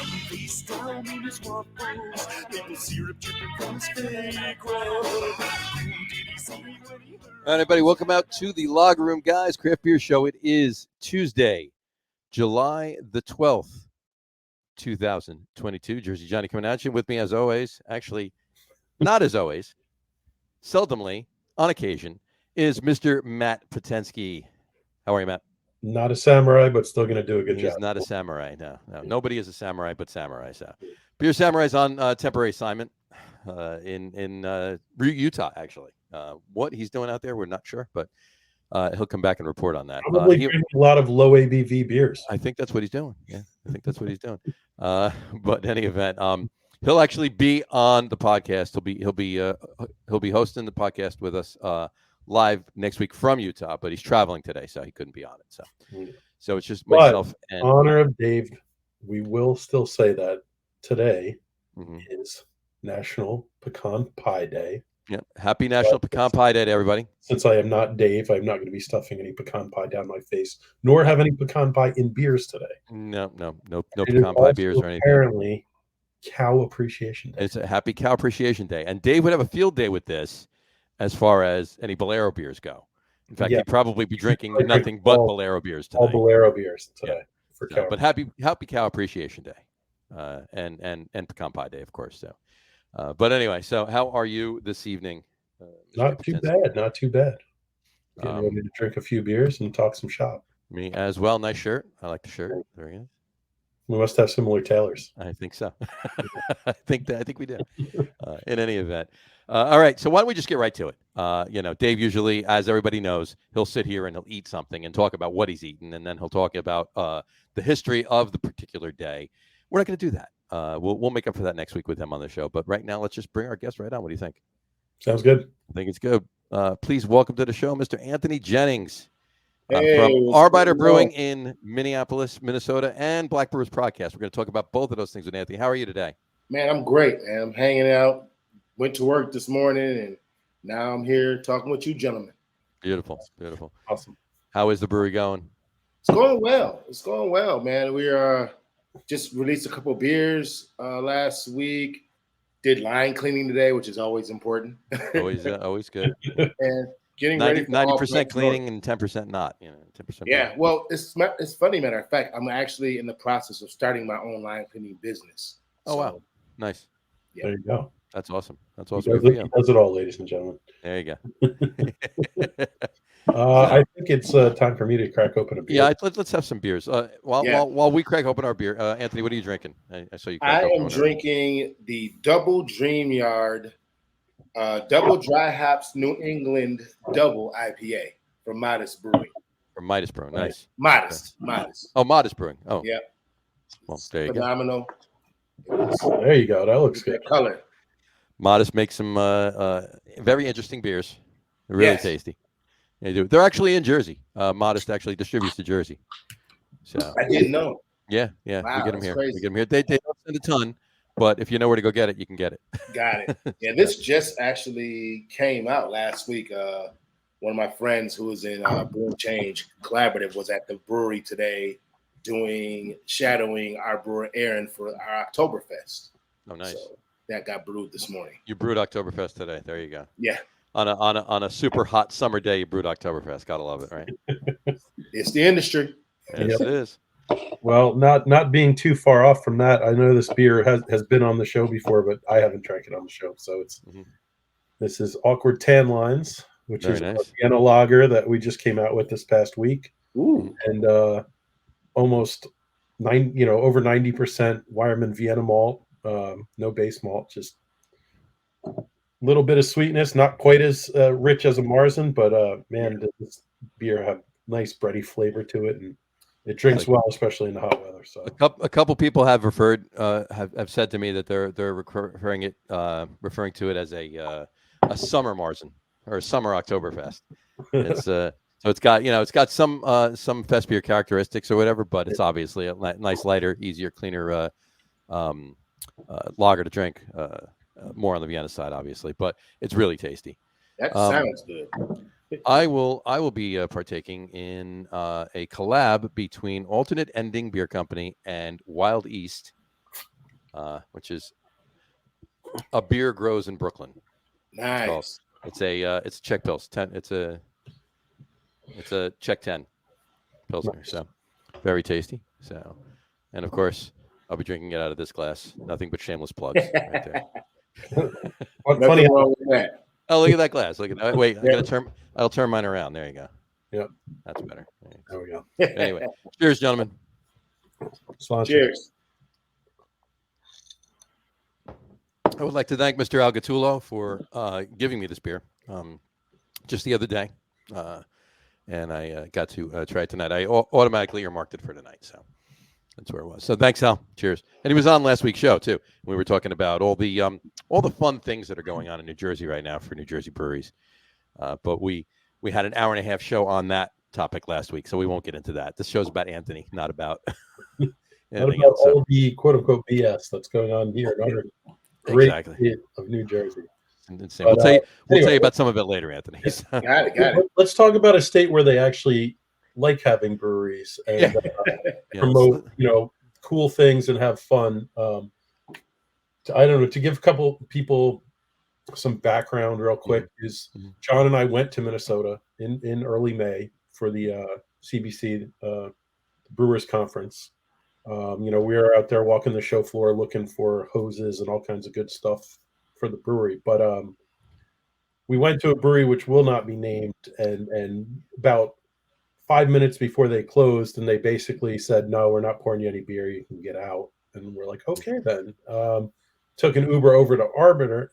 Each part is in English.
He stormed in his waffles, maple syrup dripping from his fake roll. Who did he see when he heard? All right, everybody, welcome out to the Lager Room Guys Craft Beer Show. It is Tuesday, July the 12th, 2022. Jersey Johnny coming at you with me as always. Actually, not as always, seldomly, on occasion, is Mr. Matt Potenski. How are you, Matt? Not a samurai, but still going to do a good He's job. not a samurai. No. Nobody is a samurai but samurai. So, Beer Samurai's on temporary assignment in Utah, actually. What he's doing out there, we're not sure, but he'll come back and report on that. Probably drinking a lot of low ABV beers. I think that's what he's doing. Yeah, I think that's what he's doing. But in any event, he'll actually be on the podcast. He'll be hosting the podcast with us live next week from Utah, but he's traveling today, so he couldn't be on it. So it's just myself and honor of Dave. We will still say that today is National Pecan Pie Day. Yeah, happy National Pecan Pie Day to everybody. Since I am not Dave, I'm not going to be stuffing any pecan pie down my face, nor have any pecan pie in beers today. No pecan pie beers or anything. Apparently, Cow Appreciation Day. It's a happy Cow Appreciation Day, and Dave would have a field day with this, as far as any Bolero beers go. In fact, he'd probably be drinking nothing but Bolero beers today. All Bolero beers today for Cow. But happy Cow Appreciation Day, and Pecan Pie Day, of course. So. But anyway, so how are you this evening? Not too bad. Getting ready to drink a few beers and talk some shop. Me as well. Nice shirt. I like the shirt. Very nice. We must have similar tailors. I think so. I think we do. In any event, all right. So why don't we just get right to it? Dave usually, as everybody knows, he'll sit here and he'll eat something and talk about what he's eaten, and then he'll talk about the history of the particular day. We're not going to do that. We'll make up for that next week with him on the show. But right now, let's just bring our guest right on. What do you think? Sounds good. I think it's good. Please welcome to the show, Mr. Anthony Jennings from Arbeiter Brewing in Minneapolis, Minnesota, and Black Brewers Podcast. We're going to talk about both of those things with Anthony. How are you today? Man, I'm great, man. I'm hanging out. Went to work this morning, and now I'm here talking with you gentlemen. Beautiful. Awesome. How is the brewery going? It's going well, man. We just released a couple beers last week. Did line cleaning today, which is always important. Always good. And getting 90% cleaning and 10% not. 10%. Yeah, not. well, it's funny. Matter of fact, I'm actually in the process of starting my own line cleaning business. Oh, wow. Nice. Yeah. There you go. That's awesome. He does it all, ladies and gentlemen. There you go. I think it's time for me to crack open a beer. Yeah, let's have some beers. While we crack open our beer, Anthony, what are you drinking? I saw you. I am drinking the Double Dream Yard, Double Dry Hops New England Double IPA from Modest Brewing. From Midas Brewing, nice. Modest. Oh, Modest Brewing. Oh, yeah. Well, there you Phenomenal. There you go. That looks good. Color. Modest makes some very interesting beers. They're really tasty. They do. They're actually in Jersey. Modest actually distributes to Jersey. So I didn't know. Yeah. Wow, we get them here. crazy. We get them here. They don't send a ton, but if you know where to go get it, you can get it. Got it. Yeah, this just actually came out last week. One of my friends who was in Brew Change Collaborative was at the brewery today shadowing our brewer Aaron for our Oktoberfest. Oh, nice. So that got brewed this morning. You brewed Oktoberfest today. There you go. Yeah. On a super hot summer day, you brewed Oktoberfest. Gotta love it, right? It's the industry. Yes, it is. Well, not being too far off from that, I know this beer has been on the show before, but I haven't drank it on the show. So this is Awkward Tan Lines, which Very is nice. a Vienna lager that we just came out with this past week. Ooh. And almost over 90% Weyermann Vienna malt, no base malt, just a little bit of sweetness, not quite as rich as a Marzen, but man, does this beer have nice bready flavor to it, and it drinks well, especially in the hot weather. So a couple people have have said to me that they're referring to it as a summer Marzen or a summer Oktoberfest. It's so it's got some fest beer characteristics or whatever, but it's obviously a nice, lighter, easier, cleaner lager to drink. More on the Vienna side, obviously, but it's really tasty. That sounds good. I will be partaking in a collab between Alternate Ending Beer Company and Wild East which is a beer grows in Brooklyn. Nice. It's a Czech Pils. It's a Czech 10 Pilsner. Nice. So very tasty. So, and of course, I'll be drinking it out of this glass. Nothing but shameless plugs right there. Funny. Wrong with that. Oh, look at that glass. Look at that. Wait, I'll turn mine around. There you go. Yep. That's better. There we go. Anyway, cheers, gentlemen. Cheers. I would like to thank Mr. Algatullo for giving me this beer just the other day. And I got to try it tonight. I automatically earmarked it for tonight. So that's where it was. So thanks, Al. Cheers. And he was on last week's show, too. We were talking about all the fun things that are going on in New Jersey right now for New Jersey breweries. But we had an hour and a half show on that topic last week, so we won't get into that. This show's about Anthony, not about anything else. All the quote-unquote BS that's going on here in our great state of New Jersey. Insane. We'll tell you about some of it later, Anthony. Got it. Let's talk about a state where they actually like having breweries and promote, cool things and have fun. I don't know, to give a couple people some background real quick is John and I went to Minnesota in early May for the CBC Brewers Conference. We were out there walking the show floor looking for hoses and all kinds of good stuff for the brewery. But we went to a brewery which will not be named, and about 5 minutes before they closed, and they basically said, "No, we're not pouring you any beer. You can get out." And we're like, "Okay, then." Took an Uber over to Arbeiter,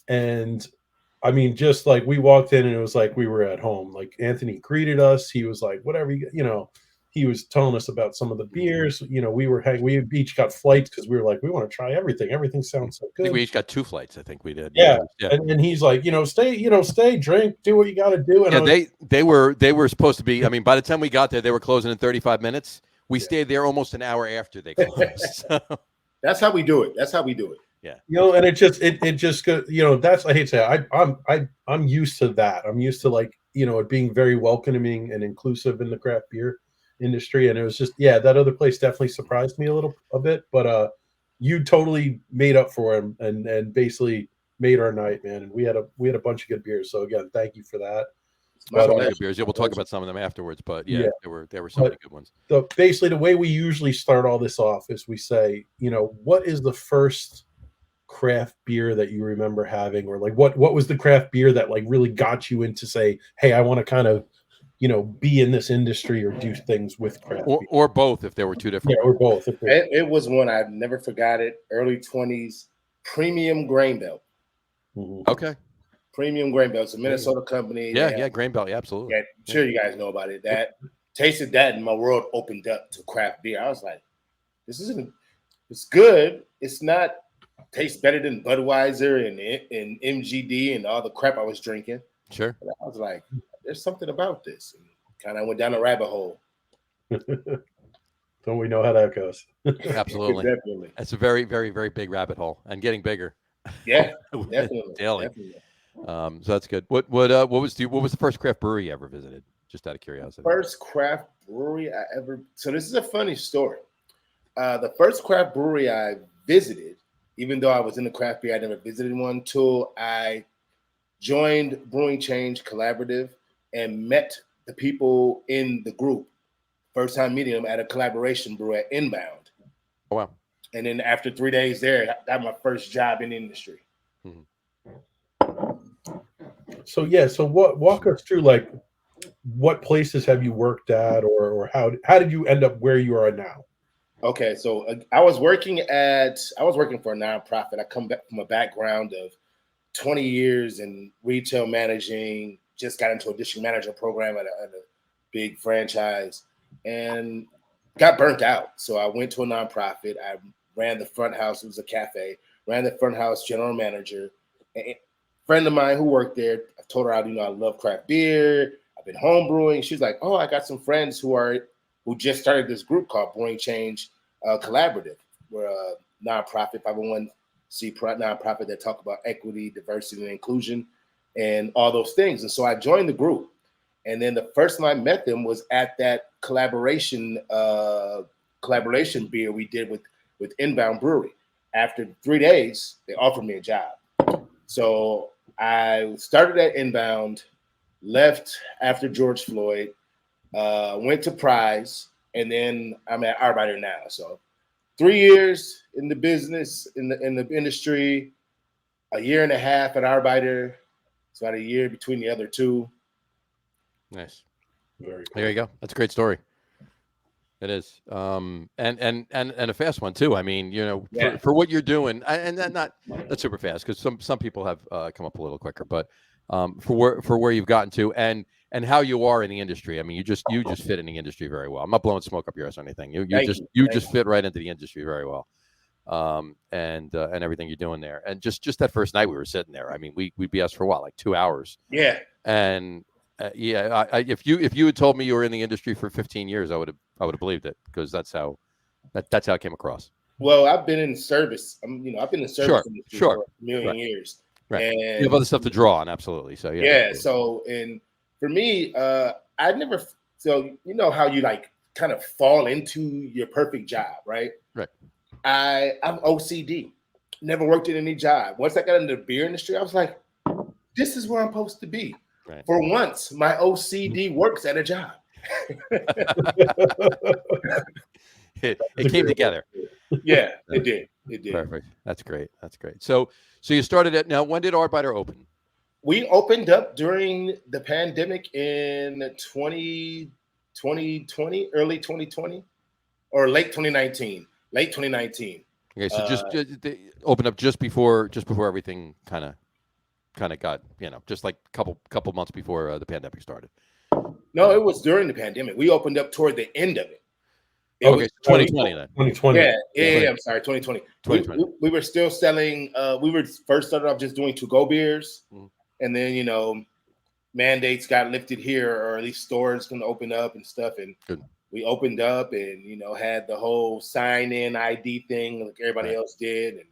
and I mean, just like we walked in, and it was like we were at home. Like Anthony greeted us. He was like, "Whatever he was telling us about some of the beers. We each got flights because we were like, we want to try everything. Everything sounds so good. I think we each got 2 flights. I think we did. Yeah. And he's like, stay, drink, do what you got to do. And they were supposed to be. I mean, by the time we got there, they were closing in 35 minutes. We stayed there almost an hour after they closed. So. That's how we do it. Yeah. And it just goes. That's, I hate to say it, I'm used to that. I'm used to it being very welcoming and inclusive in the craft beer industry, and it was just that other place definitely surprised me a bit, but you totally made up for him and basically made our night, man. And we had a bunch of good beers, so again, thank you for that. Good beers. Yeah, we'll talk about some of them afterwards, but there were some good ones. So basically, the way we usually start all this off is we say, what is the first craft beer that you remember having, or what was the craft beer that really got you into say, hey, I want to kind of be in this industry or do things with craft beer. Or both, if there were 2 different. Yeah, or both. It was one I've never forgot it. Early 20s, Premium Grain Belt. Mm-hmm. Okay. Premium Grain Belt. It's a Minnesota company. Yeah, Grain Belt. Yeah, absolutely. Yeah, I'm sure you guys know about it. Tasted that and my world opened up to craft beer. I was like, it's good. It's not tastes better than Budweiser and MGD and all the crap I was drinking. Sure. But I was like, there's something about this. And kind of went down a rabbit hole. Don't we know how that goes? Absolutely. Definitely. It's a very, very, very big rabbit hole and getting bigger. Yeah, definitely. Daily. Definitely. So that's good. What was the first craft brewery you ever visited? Just out of curiosity. First craft brewery I ever. So this is a funny story. The first craft brewery I visited, even though I was in the craft beer, I never visited one until I joined Brewing Change Collaborative and met the people in the group. First time meeting them at a collaboration brew at Inbound. Oh, wow. And then after 3 days there, I got my first job in the industry. Mm-hmm. So walk us through what places have you worked at, or how did you end up where you are now? Okay, so I was working for a nonprofit. I come back from a background of 20 years in retail managing, just got into a district manager program at a big franchise and got burnt out. So I went to a nonprofit. I ran the front house. It was a cafe. Ran the front house general manager. A friend of mine who worked there, I told her, I love craft beer. I've been home brewing. She's like, oh, I got some friends who just started this group called Brewing Change Collaborative. We're a nonprofit, 501c nonprofit that talk about equity, diversity, and inclusion, and all those things. And so I joined the group. And then the first time I met them was at that collaboration beer we did with with Inbound Brewery. After 3 days, they offered me a job. So I started at Inbound, left after George Floyd, went to Prize, and then I'm at Arbeiter now. So 3 years in the business, in the industry, a year and a half at Arbeiter. It's about a year between the other two. Nice. Very cool. There you go. That's a great story. It is, and a fast one too. I mean, for what you're doing, and then not super fast because some people have come up a little quicker, but for where you've gotten to and how you are in the industry. I mean, you just fit in the industry very well. I'm not blowing smoke up your ass or anything. You just fit right into the industry very well, and everything you're doing there. And just that first night we were sitting there. I mean, we BS for what, like 2 hours. Yeah. And if you had told me you were in the industry for 15 years, I would have believed it because that's how it came across. Well, I've been in service. I've been in service industry for a million years. Right. And you have other stuff to draw on, absolutely. So yeah. So and for me, I never. So you know how you like kind of fall into your perfect job, right? Right. I'm OCD. Never worked in any job. Once I got into the beer industry, I was like, this is where I'm supposed to be. Right. For once, my OCD works at a job. it came together. Yeah, it did. Perfect. That's great. So you started at, now when did Arbeiter open? We opened up during the pandemic in 2020, early 2020, or late 2019. Late 2019. Okay, so just they opened up just before everything kind of got, just like couple months before the pandemic started. No, it was during the pandemic. We opened up toward the end of it. Okay, 2020 then. 2020. Yeah. I'm sorry, 2020. We were still selling. We were first started off just doing to-go beers, and then mandates got lifted here, or at least stores going to open up and stuff. And we opened up, and had the whole sign-in ID thing like everybody else did. And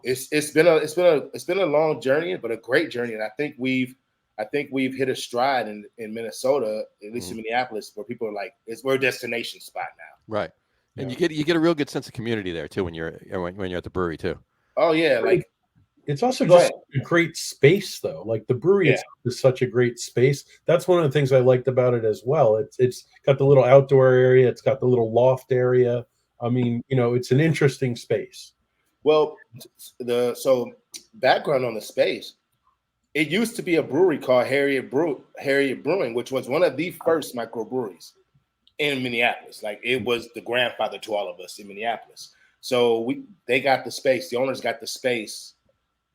it's been a long journey, but a great journey. And I think we've hit a stride in Minnesota, at least in Minneapolis, where people are like, we're a destination spot now. Right. And you get a real good sense of community there too when you're at the brewery too. Oh yeah, like it's also just a great space though. Like the brewery is such a great space. That's one of the things I liked about it as well. It's got the little outdoor area, it's got the little loft area. I mean, it's an interesting space. Well, so background on the space. It used to be a brewery called Harriet Brewing, which was one of the first microbreweries in Minneapolis. Like it was the grandfather to all of us in Minneapolis. So they got the space. The owners got the space,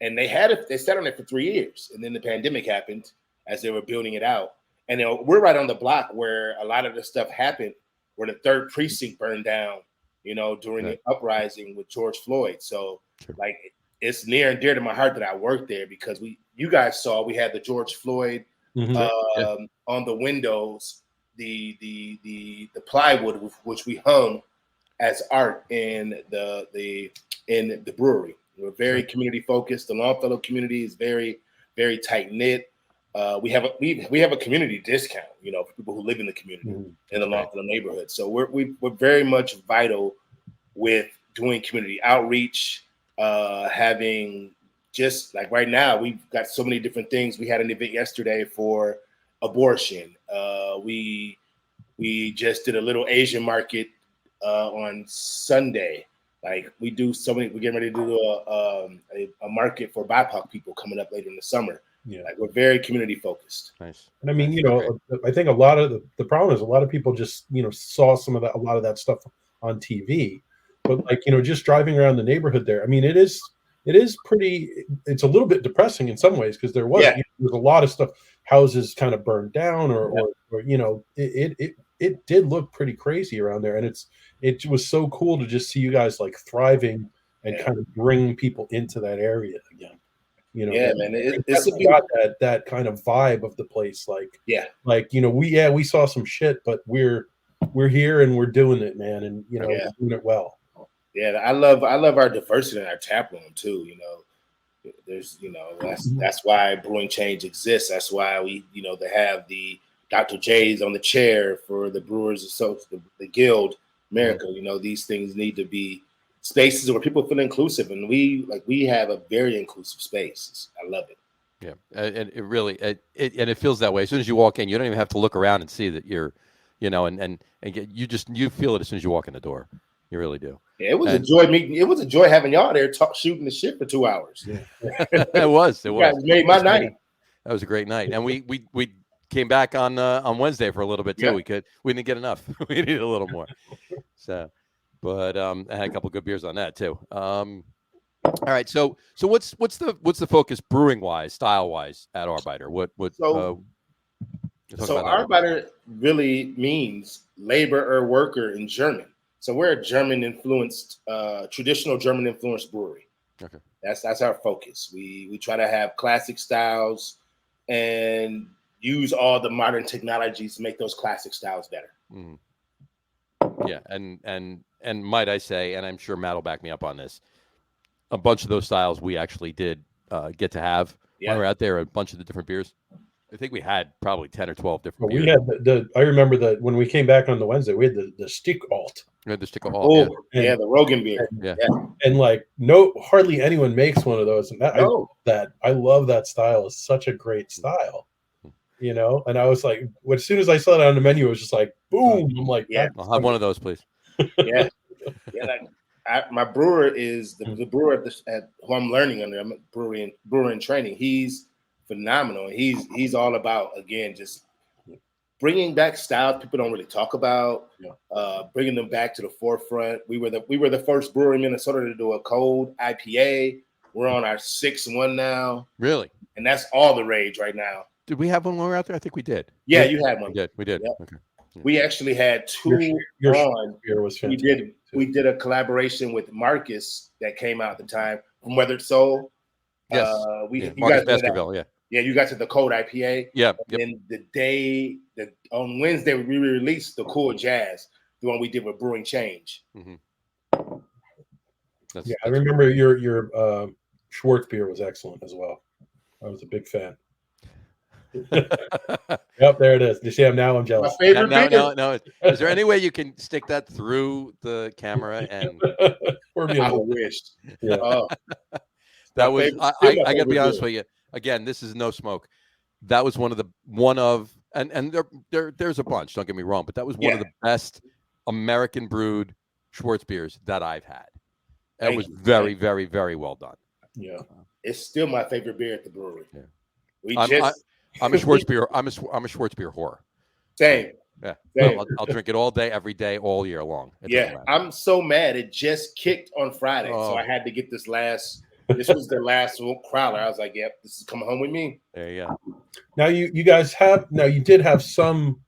and they sat on it for 3 years. And then the pandemic happened as they were building it out. And we're right on the block where a lot of the stuff happened, where the 3rd precinct burned down, during the uprising with George Floyd. So like it's near and dear to my heart that I worked there because you guys saw we had the George Floyd on the windows, the plywood which we hung as art in the brewery. We're very community focused. The Longfellow community is very, very tight knit. We have a community discount, for people who live in the community in the Longfellow neighborhood. So we're very much vital with doing community outreach, having just like right now, we've got so many different things. We had an event yesterday for abortion. We just did a little Asian market on Sunday. Like we do so many. We're getting ready to do a market for BIPOC people coming up later in the summer. Yeah, like we're very community focused. Nice. And I mean, I think a lot of the problem is a lot of people just saw a lot of that stuff on TV, but like just driving around the neighborhood there. I mean, it is pretty. It's a little bit depressing in some ways because there was a lot of stuff. Houses kind of burned down, or it did look pretty crazy around there, and it was so cool to just see you guys like thriving and kind of bring people into that area again. Man, it's got that kind of vibe of the place. We saw some shit, but we're here and we're doing it, man, and we're doing it well. Yeah, I love our diversity in our tap room too. There's that's why Brewing Change exists. That's why we they have the Dr. J's on the chair for the Brewers, the guild, America. You know, these things need to be spaces where people feel inclusive, and we have a very inclusive space. I love it. Yeah, and it really it feels that way. As soon as you walk in, you don't even have to look around and see that you're, and you feel it as soon as you walk in the door. You really do. Yeah, it was a joy meeting. It was a joy having y'all there shooting the shit for 2 hours. Yeah. It was. You guys made my night. That was a great night, and we came back on Wednesday for a little bit too. Yeah. We didn't get enough. We needed a little more. So, but I had a couple good beers on that too. All right, so what's the focus brewing wise, style wise at Arbeiter? So Arbeiter really means labor or worker in German. So we're a German influenced, traditional German influenced brewery. Okay, that's our focus. We try to have classic styles and use all the modern technologies to make those classic styles better. Mm. Yeah, and might I say, and I'm sure Matt will back me up on this, a bunch of those styles we actually did get to have when we were out there. A bunch of the different beers. I think we had probably 10 or 12 different beers. We had I remember that when we came back on the Wednesday, we had the Stick Alt. We had the Stick Alt. The Rogan beer. And like hardly anyone makes one of those. And I love that style. It's such a great style. And I was like, as soon as I saw it on the menu, it was just like, boom. I'm like, I'll have one of those, please. Yeah. My brewer is the brewer at who I'm learning under. I'm brewer in training. He's phenomenal. He's all about, again, just bringing back styles people don't really talk about, bringing them back to the forefront. We were the first brewery in Minnesota to do a cold IPA. We're on our 6th one now. Really? And that's all the rage right now. Did we have one when we were out there? I think we did. Yeah, you had one. We did. Yep. Okay. Yeah. We actually had 2 your on. beer was fantastic. We did a collaboration with Marcus that came out at the time from Weathered Soul. Yes. Marcus Baskerville. Yeah. Yeah, you got to the cold IPA. Yeah. And then on Wednesday we released the Cool Jazz, the one we did with Brewing Change. Mm-hmm. I remember your Schwartz beer was excellent as well. I was a big fan. Yep, there it is. You see, I'm jealous. My favorite beer. No. Is there any way you can stick that through the camera? And I wished. Yeah. That was. I got to be honest with you. Again, this is no smoke. That was one of and there's a bunch. Don't get me wrong, but that was one of the best American brewed Schwartz beers that I've had. It was very, very, very well done. Yeah, it's still my favorite beer at the brewery. Yeah. I'm a Schwartz beer. I'm a Schwartz beer whore. Same. Yeah. Same. I'll drink it all day, every day, all year long. I'm so mad. It just kicked on Friday, so I had to get this last. This was the last crowler. I was like, "Yep, this is coming home with me." There you go. Now you guys have you did have some,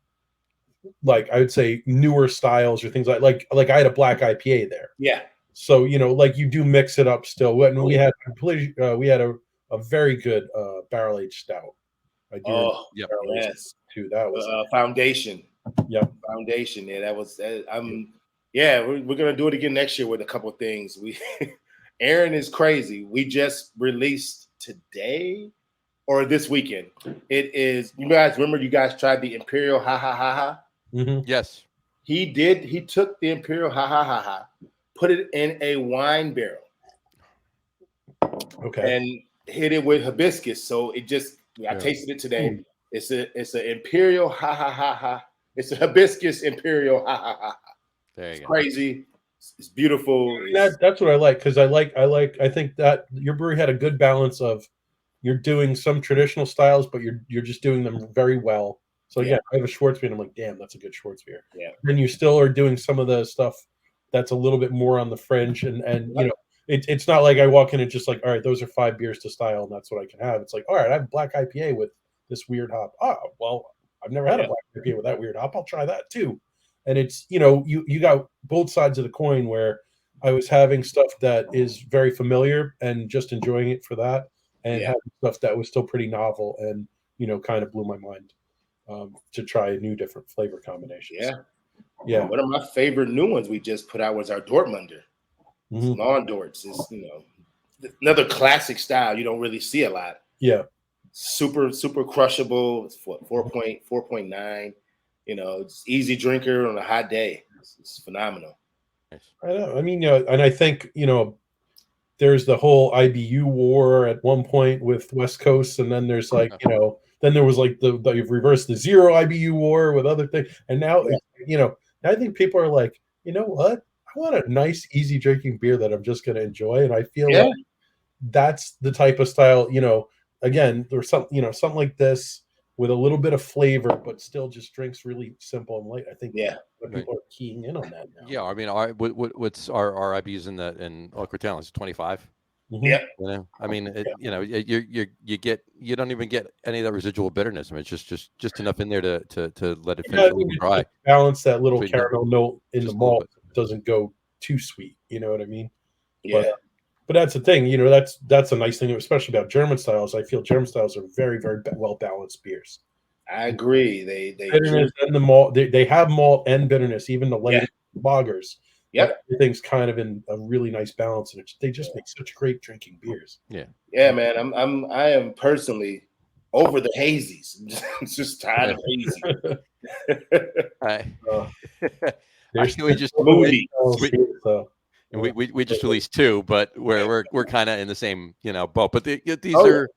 like I would say, newer styles or things like I had a black IPA there. Yeah. So you do mix it up still. When we had a very good barrel aged stout. I do. Yes. Too. That was Foundation. Yep. Foundation. Yeah, that was. We're gonna do it again next year with a couple of things. Aaron is crazy. We just released today or this weekend. It is. You guys remember? You guys tried the Imperial Ha Ha Ha Ha. Mm-hmm. Yes. He did. He took the Imperial Ha Ha Ha Ha, put it in a wine barrel. Okay. And hit it with hibiscus. So it just. I tasted it today. It's an Imperial Ha Ha Ha Ha. It's a hibiscus Imperial Ha Ha Ha. There you go. Crazy. It's beautiful. That's what I like, because I think that your brewery had a good balance of you're doing some traditional styles, but you're just doing them very well. So I have a Schwartz beer and I'm like, damn, that's a good Schwartz beer. Yeah. Then you still are doing some of the stuff that's a little bit more on the fringe, and it's not like I walk in and just like, all right, those are 5 beers to style and that's what I can have. It's like, all right, I have black IPA with this weird hop. Oh, well, I've never had a black IPA with that weird hop. I'll try that too. And it's, you got both sides of the coin where I was having stuff that is very familiar and just enjoying it for that, and having stuff that was still pretty novel and, kind of blew my mind to try new different flavor combinations. Yeah. One of my favorite new ones we just put out was our Dortmunder. Mm-hmm. Lawn Dorts is, another classic style you don't really see a lot. Yeah. Super, super crushable. It's 4.9. It's easy drinker on a hot day. It's phenomenal. I know. I mean, and I think, there's the whole IBU war at one point with West Coast, and then there's like, then there was like you've reversed the zero IBU war with other things, and now, I think people are like, you know what? I want a nice, easy drinking beer that I'm just going to enjoy, and I feel like that's the type of style. Again, there's something like this with a little bit of flavor, but still just drinks really simple and light. I think people are keying in on that now. Yeah, I mean, what's our IBUs in Cortland? Is 25? Mm-hmm. Yeah. I mean, you don't even get any of that residual bitterness. I mean, it's just enough in there to let it finish dry. Balance that little caramel note in the malt. It doesn't go too sweet. You know what I mean? Yeah. But that's the thing. That's a nice thing, especially about German styles. I feel German styles are very, very well balanced beers. I agree. They bitterness and the malt. They have malt and bitterness. Even the light lagers. Yep. Everything's kind of in a really nice balance, and they just make such great drinking beers. Yeah. Yeah, man. I am personally over the hazies. I'm just tired of hazy. We just released 2, but we're kind of in the same boat. But these are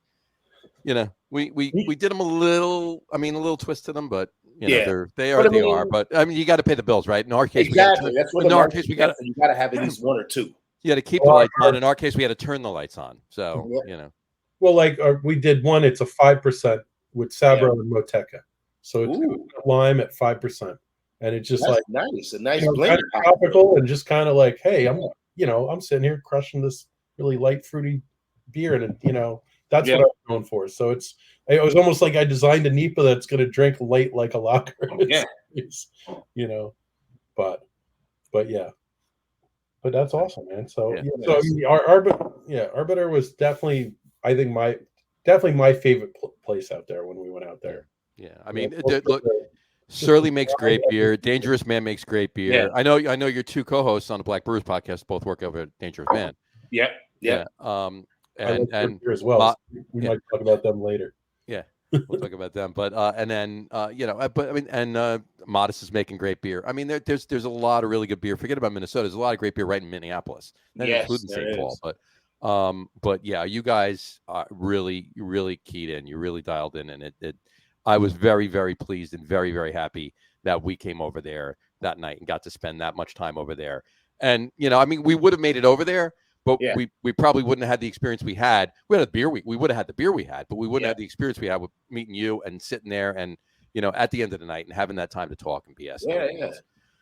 we did them a little twist to them, but they are what they are. But I mean, you got to pay the bills, right? In our case, exactly. That's what in our case you got to have at least 1 or 2. You got to keep the lights on. In our case, we had to turn the lights on. So Well, like we did one. It's a 5% with Sabro and Moteca, so it's lime at 5%, and it's just That's like nice, a nice blend, kind of tropical, and just kind of like, hey, I'm sitting here crushing this really light fruity beer, and that's what I'm going for. So it was almost like I designed a NEPA that's going to drink light like a lager. But that's awesome, man. So so I mean, Arbiter was definitely, I think my favorite place out there when we went out there. Yeah, I mean, look, Surly makes great beer. Dangerous Man makes great beer. Yeah. I know your 2 co-hosts on the Black Brewers podcast both work over at Dangerous Man. Yeah. And beer as well. We might talk about them later. Yeah, we'll talk about them. But and then but I mean, and Modest is making great beer. I mean, there's a lot of really good beer. Forget about Minnesota. There's a lot of great beer right in Minneapolis. That includes St. Paul. But yeah, you guys really keyed in. You really dialed in, and it I was very, very pleased and very, very happy that we came over there that night and got to spend that much time over there. And I mean, we would have made it over there, but we probably wouldn't have had the experience we had. We had a beer. We would have had the beer we had, but we wouldn't have the experience we had with meeting you and sitting there and at the end of the night and having that time to talk and BS.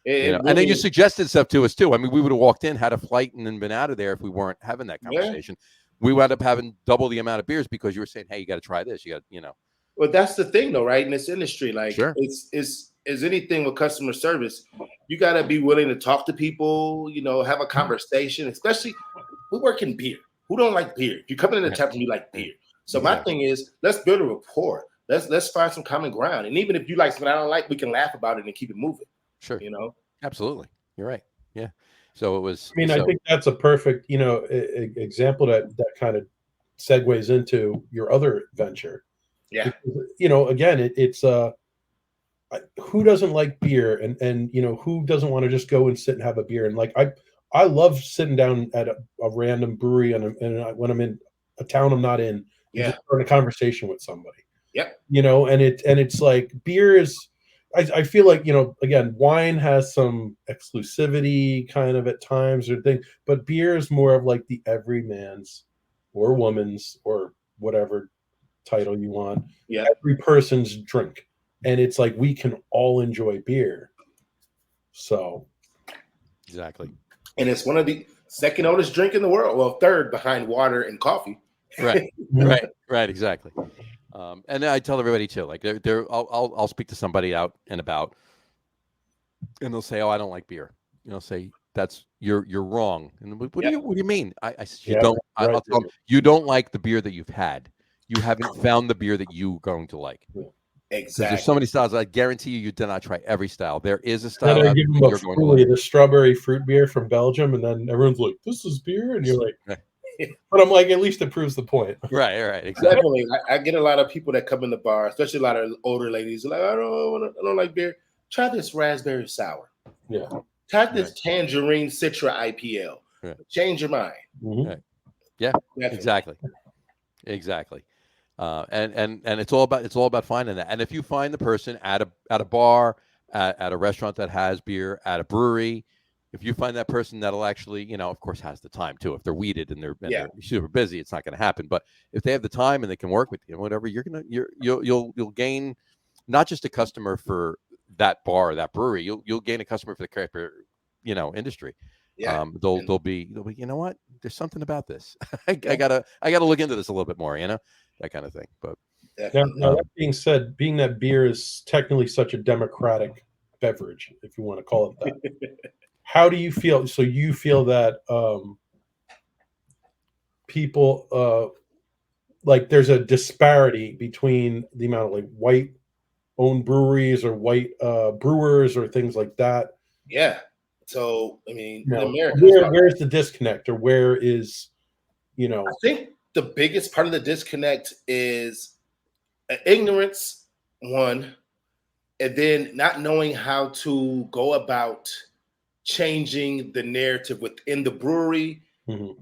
And then you suggested stuff to us too. I mean, we would have walked in, had a flight, and then been out of there if we weren't having that conversation. We wound up having double the amount of beers because you were saying, "Hey, you got to try this. You got, Well, that's the thing, though, right? In this industry, like it's anything with customer service. You got to be willing to talk to people. Have a conversation. Especially, we work in beer. Who don't like beer? If you come in the tap room, you like beer. So my thing is, let's build a rapport. Let's find some common ground. And even if you like something I don't like, we can laugh about it and keep it moving. Sure. Absolutely. You're right. Yeah. So it was. I mean, I think that's a perfect, example that kind of segues into your other venture. Yeah. Because, again, it's who doesn't like beer, and who doesn't want to just go and sit and have a beer? And like I love sitting down at a random brewery and when I'm in a town I'm not in, just starting a conversation with somebody. Yep. And it's like beer is. I feel like, again, wine has some exclusivity kind of at times or thing, but beer is more of like the everyman's or woman's or whatever title you want. Yeah. Every person's drink. And it's like we can all enjoy beer. So. Exactly. And it's one of the second oldest drink in the world. Well, third behind water and coffee. Right. Right. Exactly. And I tell everybody too, like I'll speak to somebody out and about, and they'll say, "Oh, I don't like beer." Say that's you're wrong. And what do you mean? I said, you don't. Right. I'll tell them, you don't like the beer that you've had. You haven't found the beer that you're going to like. Exactly. There's so many styles. I guarantee you did not try every style. There is a style. And I give them the strawberry fruit beer from Belgium, and then everyone's like, "This is beer," and you're like. But I'm like, at least it proves the point. Right, exactly. Definitely. I get a lot of people that come in the bar, especially a lot of older ladies, like, I don't like beer. Try this raspberry sour. Yeah. Try this Tangerine Citra IPL. Right. Change your mind. Mhm. Right. Yeah, Definitely. exactly. And it's all about finding that. And if you find the person at a bar, at a restaurant that has beer, at a brewery, if you find that person that'll actually, of course, has the time too. If they're weeded and they're super busy, it's not going to happen. But if they have the time and they can work with you, whatever, you'll gain not just a customer for that bar, or that brewery. You'll gain a customer for the craft beer, industry. Yeah. They'll be, you know what? There's something about this. I gotta look into this a little bit more, that kind of thing. But now that being said, being that beer is technically such a democratic beverage, if you want to call it that, how do you feel? So you feel that people like there's a disparity between the amount of like white-owned breweries or white brewers or things like that? Yeah. So I mean, in No. America, Where's the disconnect, or where is, I think the biggest part of the disconnect is ignorance, one, and then not knowing how to go about changing the narrative within the brewery,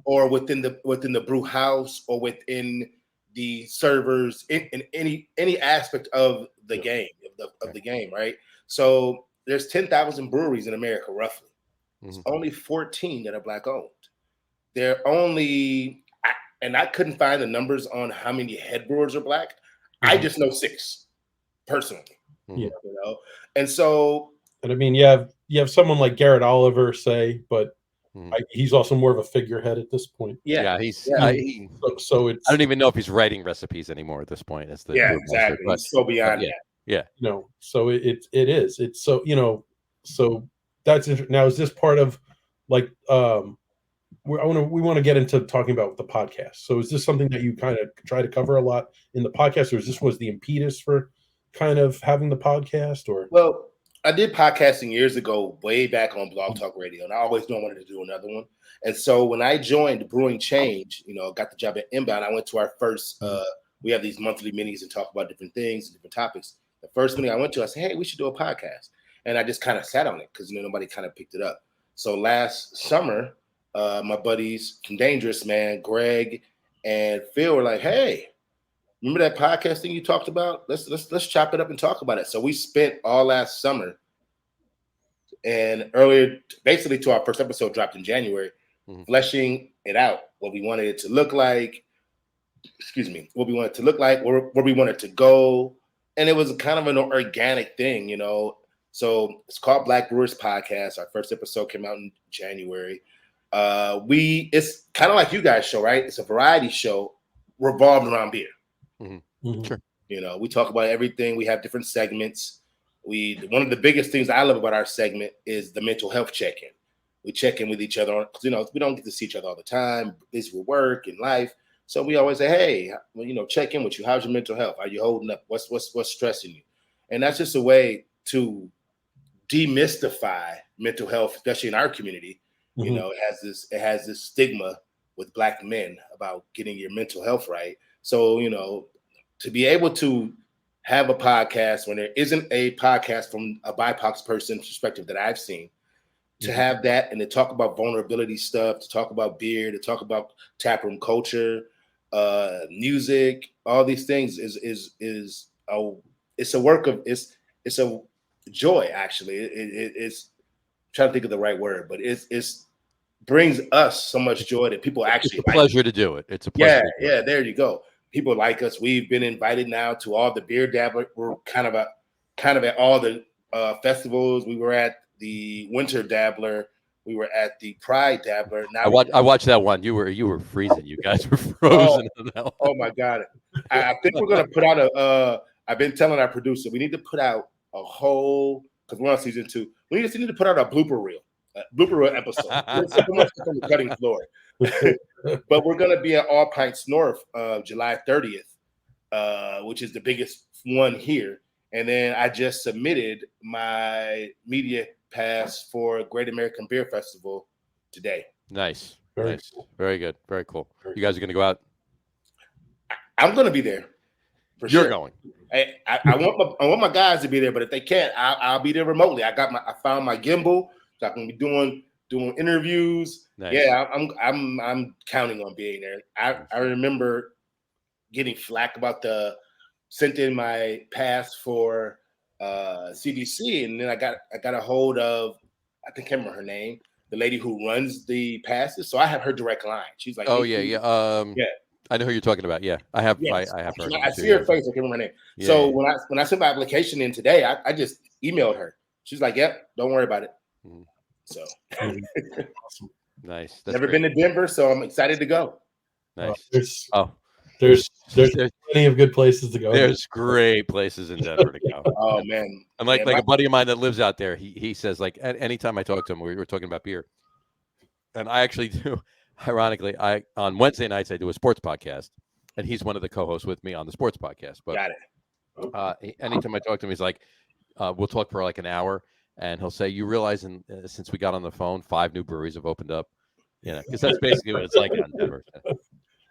or within the brew house, or within the servers, in any aspect of the game, of the game, right? So there's 10,000 breweries in America, roughly. There's only 14 that are Black owned. They're only, and I couldn't find the numbers on how many head brewers are Black. I just know 6 personally. And so, and I mean, you have someone like Garrett Oliver, say, but he's also more of a figurehead at this point. So it's, I don't even know if he's writing recipes anymore at this point. It's exactly. But, so beyond that. So it's so so that's now, is this part of like we want to get into talking about the podcast. So is this something that you kind of try to cover a lot in the podcast, or is this was the impetus for kind of having the podcast? Or well, I did podcasting years ago, way back on Blog Talk Radio, and I always knew I wanted to do another one. And so when I joined Brewing Change, got the job at Inbound, I went to our first, we have these monthly minis and talk about different things and different topics. The first meeting I went to, I said, hey, we should do a podcast. And I just kind of sat on it because nobody kind of picked it up. So last summer, my buddies from Dangerous, man, Greg and Phil were like, hey, remember that podcast thing you talked about? Let's chop it up and talk about it. So we spent all last summer and earlier, basically to our first episode dropped in January, fleshing it out, what we wanted it to look like, what we wanted it to look like, where we wanted to go. And it was kind of an organic thing, So it's called Black Brewers Podcast. Our first episode came out in January. It's kind of like you guys' show, right? It's a variety show revolved around beer. Sure. We talk about everything. We have different segments. One of the biggest things I love about our segment is the mental health check-in. We check in with each other because we don't get to see each other all the time. Busy with work and life, so we always say, "Hey, check in with you. How's your mental health? Are you holding up? What's stressing you?" And that's just a way to demystify mental health, especially in our community. It has this stigma with Black men about getting your mental health right. So to be able to have a podcast when there isn't a podcast from a BIPOC person's perspective that I've seen, to have that and to talk about vulnerability stuff, to talk about beer, to talk about taproom culture, music, all these things it's a joy, actually. It's trying to think of the right word, but it's brings us so much joy that people actually it's a pleasure to do it. It's a pleasure. Yeah, there you go. People like us. We've been invited now to all the beer dabbler. We're kind of at all the festivals. We were at the Winter Dabbler. We were at the Pride Dabbler. Now I watched that one. You were freezing. You guys were frozen. Oh my God! I think we're gonna put out I've been telling our producer we need to put out a whole, because we're on season 2. We need to put out a blooper reel episode. There's so much on the cutting floor. But we're going to be at All Pints North July 30th, which is the biggest one here. And then I just submitted my media pass for Great American Beer Festival today. Nice. Very good. Very cool. You guys are going to go out? I'm going to be there. You're going. I want my guys to be there, but if they can't, I'll be there remotely. I found my gimbal. So I'm gonna be doing interviews. Nice. Yeah, I'm counting on being there. I remember getting flack about sent in my pass for CDC, and then I got a hold of, I think I can't remember her name, the lady who runs the passes. So I have her direct line. She's like, oh hey, yeah. I know who you're talking about. Yeah, I have. yes. I have heard. I see her face. I can't remember her name. Yeah, so yeah. when I sent my application in today, I just emailed her. She's like, "Yep, don't worry about it." Mhm. So Nice. That's never great. been to Denver, so I'm excited to go. Nice. There's plenty of good places to go. There's great places in Denver to go. Oh man, And like a buddy of mine that lives out there, he says, like, anytime I talk to him, we were talking about beer, and I actually do. Ironically, on Wednesday nights I do a sports podcast, and he's one of the co-hosts with me on the sports podcast. But got it. Anytime I talk to him, he's like, we'll talk for like an hour, and he'll say, "You realize, since we got on the phone, 5 new breweries have opened up." You know, because that's basically what it's like in Denver.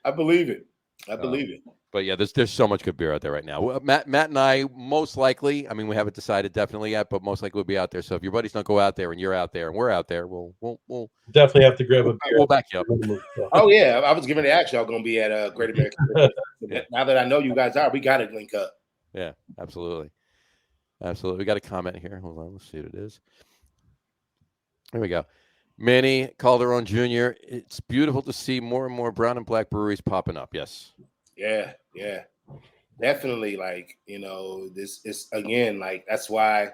I believe it. I believe it. But yeah, there's so much good beer out there right now. Well, Matt and I most likely, I mean, we haven't decided definitely yet, but most likely we'll be out there. So if your buddies don't go out there and you're out there and we're out there, we'll definitely have to grab a beer. We'll back you up. Oh yeah, I was giving the action. Y'all gonna be at Great American. Yeah. Now that I know you guys are, we got to link up. Yeah, absolutely. We got a comment here. Hold on, let's see what it is. Here we go. Manny Calderon Jr. It's beautiful to see more and more brown and black breweries popping up. Yes. Yeah, definitely. Like, this is, again, like, that's why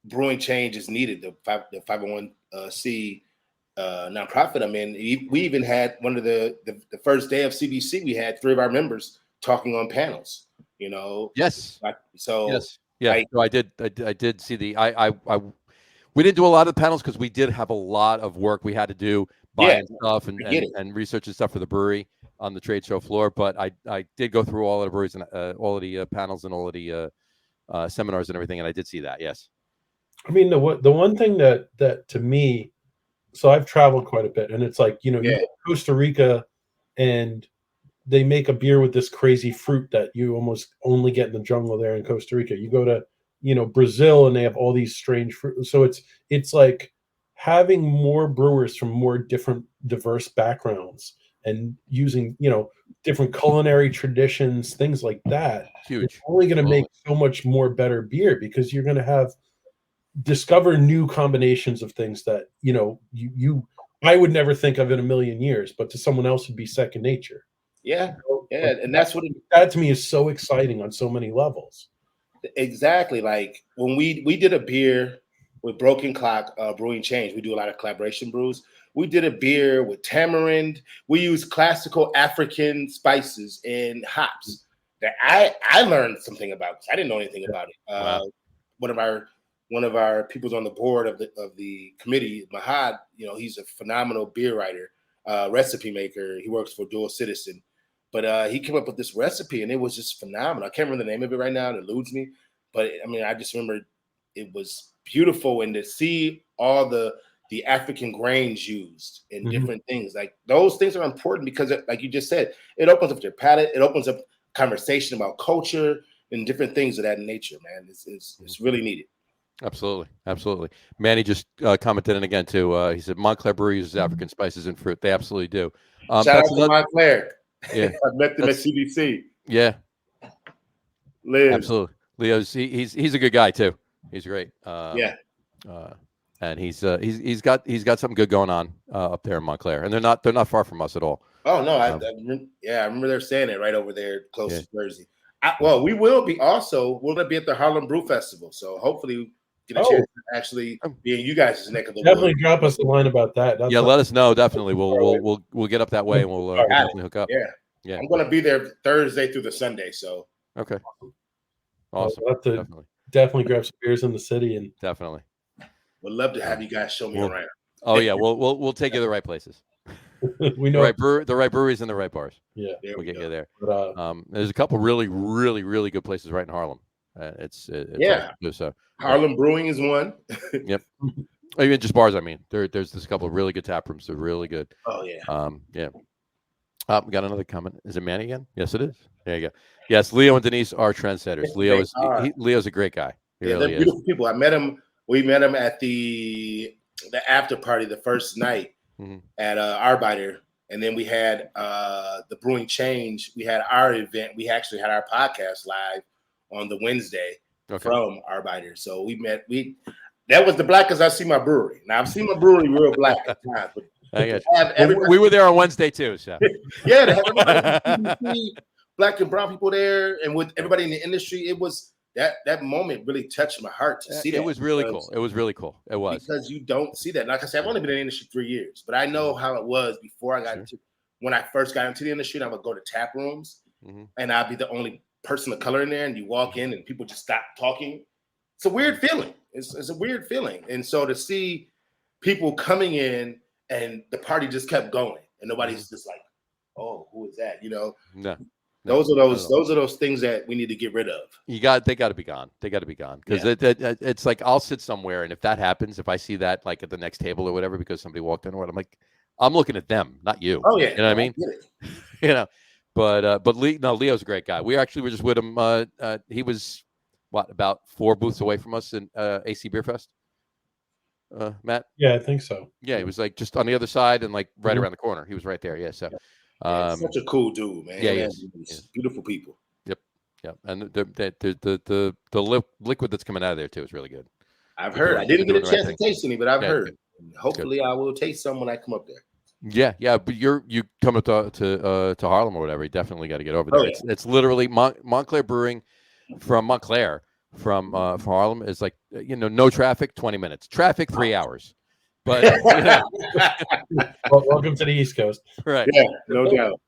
brewing change is needed. The 501c nonprofit I'm in. We even had one of the first day of CBC. We had 3 of our members talking on panels. Yes. So yes. Yeah. So I did see we didn't do a lot of the panels because we did have a lot of work we had to do, buying stuff and researching stuff for the brewery on the trade show floor. But I did go through all of the breweries and all of the panels and all of the seminars and everything, and I did see that. Yes. I mean, the one thing that to me, so I've traveled quite a bit, and it's like, you go to Costa Rica and they make a beer with this crazy fruit that you almost only get in the jungle there in Costa Rica. You go to Brazil and they have all these strange fruit. So it's like having more brewers from more different diverse backgrounds and using different culinary traditions, things like that. Huge. It's only going to make so much more better beer because you're going to discover new combinations of things that I would never think of in a million years, but to someone else would be second nature. Yeah, and that's what that to me is so exciting on so many levels. Exactly. Like when we did a beer with Broken Clock Brewing Change, we do a lot of collaboration brews. We did a beer with tamarind. We use classical African spices and hops that I learned something about because I didn't know anything about it. Wow. One of our people's on the board of the committee, Mahad, he's a phenomenal beer writer, recipe maker. He works for Dual Citizen. But he came up with this recipe, and it was just phenomenal. I can't remember the name of it right now. It eludes me. But, I mean, I just remember it was beautiful. And to see all the African grains used in different things, like those things are important because, like you just said, it opens up your palate. It opens up conversation about culture and different things of that nature, man. It's really needed. Absolutely. Manny just commented in again, too. He said Montclair Brewery uses African spices and fruit. They absolutely do. Shout out to Montclair. Yeah, I met them at CBC. Yeah, Liz. Absolutely. Leo's he's a good guy too. He's great. And he's got something good going on up there in Montclair, and they're not far from us at all. Oh no, I remember they're saying it right over there close to Jersey. We will be also. We're gonna be at the Harlem Brew Festival, so hopefully get a chance to actually be in you guys' neck of the woods. Definitely drop us a line about that. That's let us know. Definitely, we'll get up that way and we'll definitely hook up. Yeah. I'm gonna be there Thursday through the Sunday. So okay, awesome. We'll have to definitely grab some beers in the city and definitely. Would love to have you guys show me around. Oh yeah, we'll take you to the right places. We know the right breweries and the right bars. Yeah, we'll get you there. But, there's a couple really, really, really good places right in Harlem. It's so Harlem Brewing is one. Yep. Even just bars. I mean, there's a couple of really good tap rooms. They're really good. Oh yeah. Yeah. We got another comment. Is it Manny again? Yes, it is. There you go. Yes, Leo and Denise are trendsetters. Leo's a great guy. He really they're beautiful people. I met him We met him at the after party the first night at Arbeiter, and then we had the Brewing Change. We had our event. We actually had our podcast live on the Wednesday from Arbeiter. So we met. That was the blackest I see my brewery. Now I've seen my brewery real black at times, but we were there on Wednesday too. So yeah, they have everybody, black and brown people there, and with everybody in the industry, it was that moment really touched my heart to see that. It was really cool. It was really cool. It was because you don't see that. Like I said, I've only been in the industry 3 years, but I know how it was before I got into. When I first got into the industry, I would go to tap rooms, and I'd be the only person of color in there, and you walk in, and people just stop talking. It's a weird feeling. It's a weird feeling, and so to see people coming in and the party just kept going, and nobody's just like, "Oh, who is that?" You know? No. Those are those things that we need to get rid of. They got to be gone. They got to be gone because it's like I'll sit somewhere, and if that happens, if I see that like at the next table or whatever because somebody walked in or what, I'm like, I'm looking at them, not you. Oh yeah, you know what I mean? You know, but Leo's a great guy. We actually were just with him. He was about 4 booths away from us in AC Beer Fest. Matt? Yeah, I think so. Yeah, he was like just on the other side and like right around the corner. He was right there. Yeah, so. Such a cool dude, man. Yeah, beautiful people. Yep, and the liquid that's coming out of there too is really good. I've heard. I didn't get a chance to taste any, but I've heard. Hopefully, I will taste some when I come up there. Yeah, but you come up to Harlem or whatever. You definitely got to get over there. It's literally Montclair Brewing from Montclair from Harlem is like no traffic, 20 minutes. Traffic 3 hours. But welcome to the East Coast. Right. Yeah, no doubt.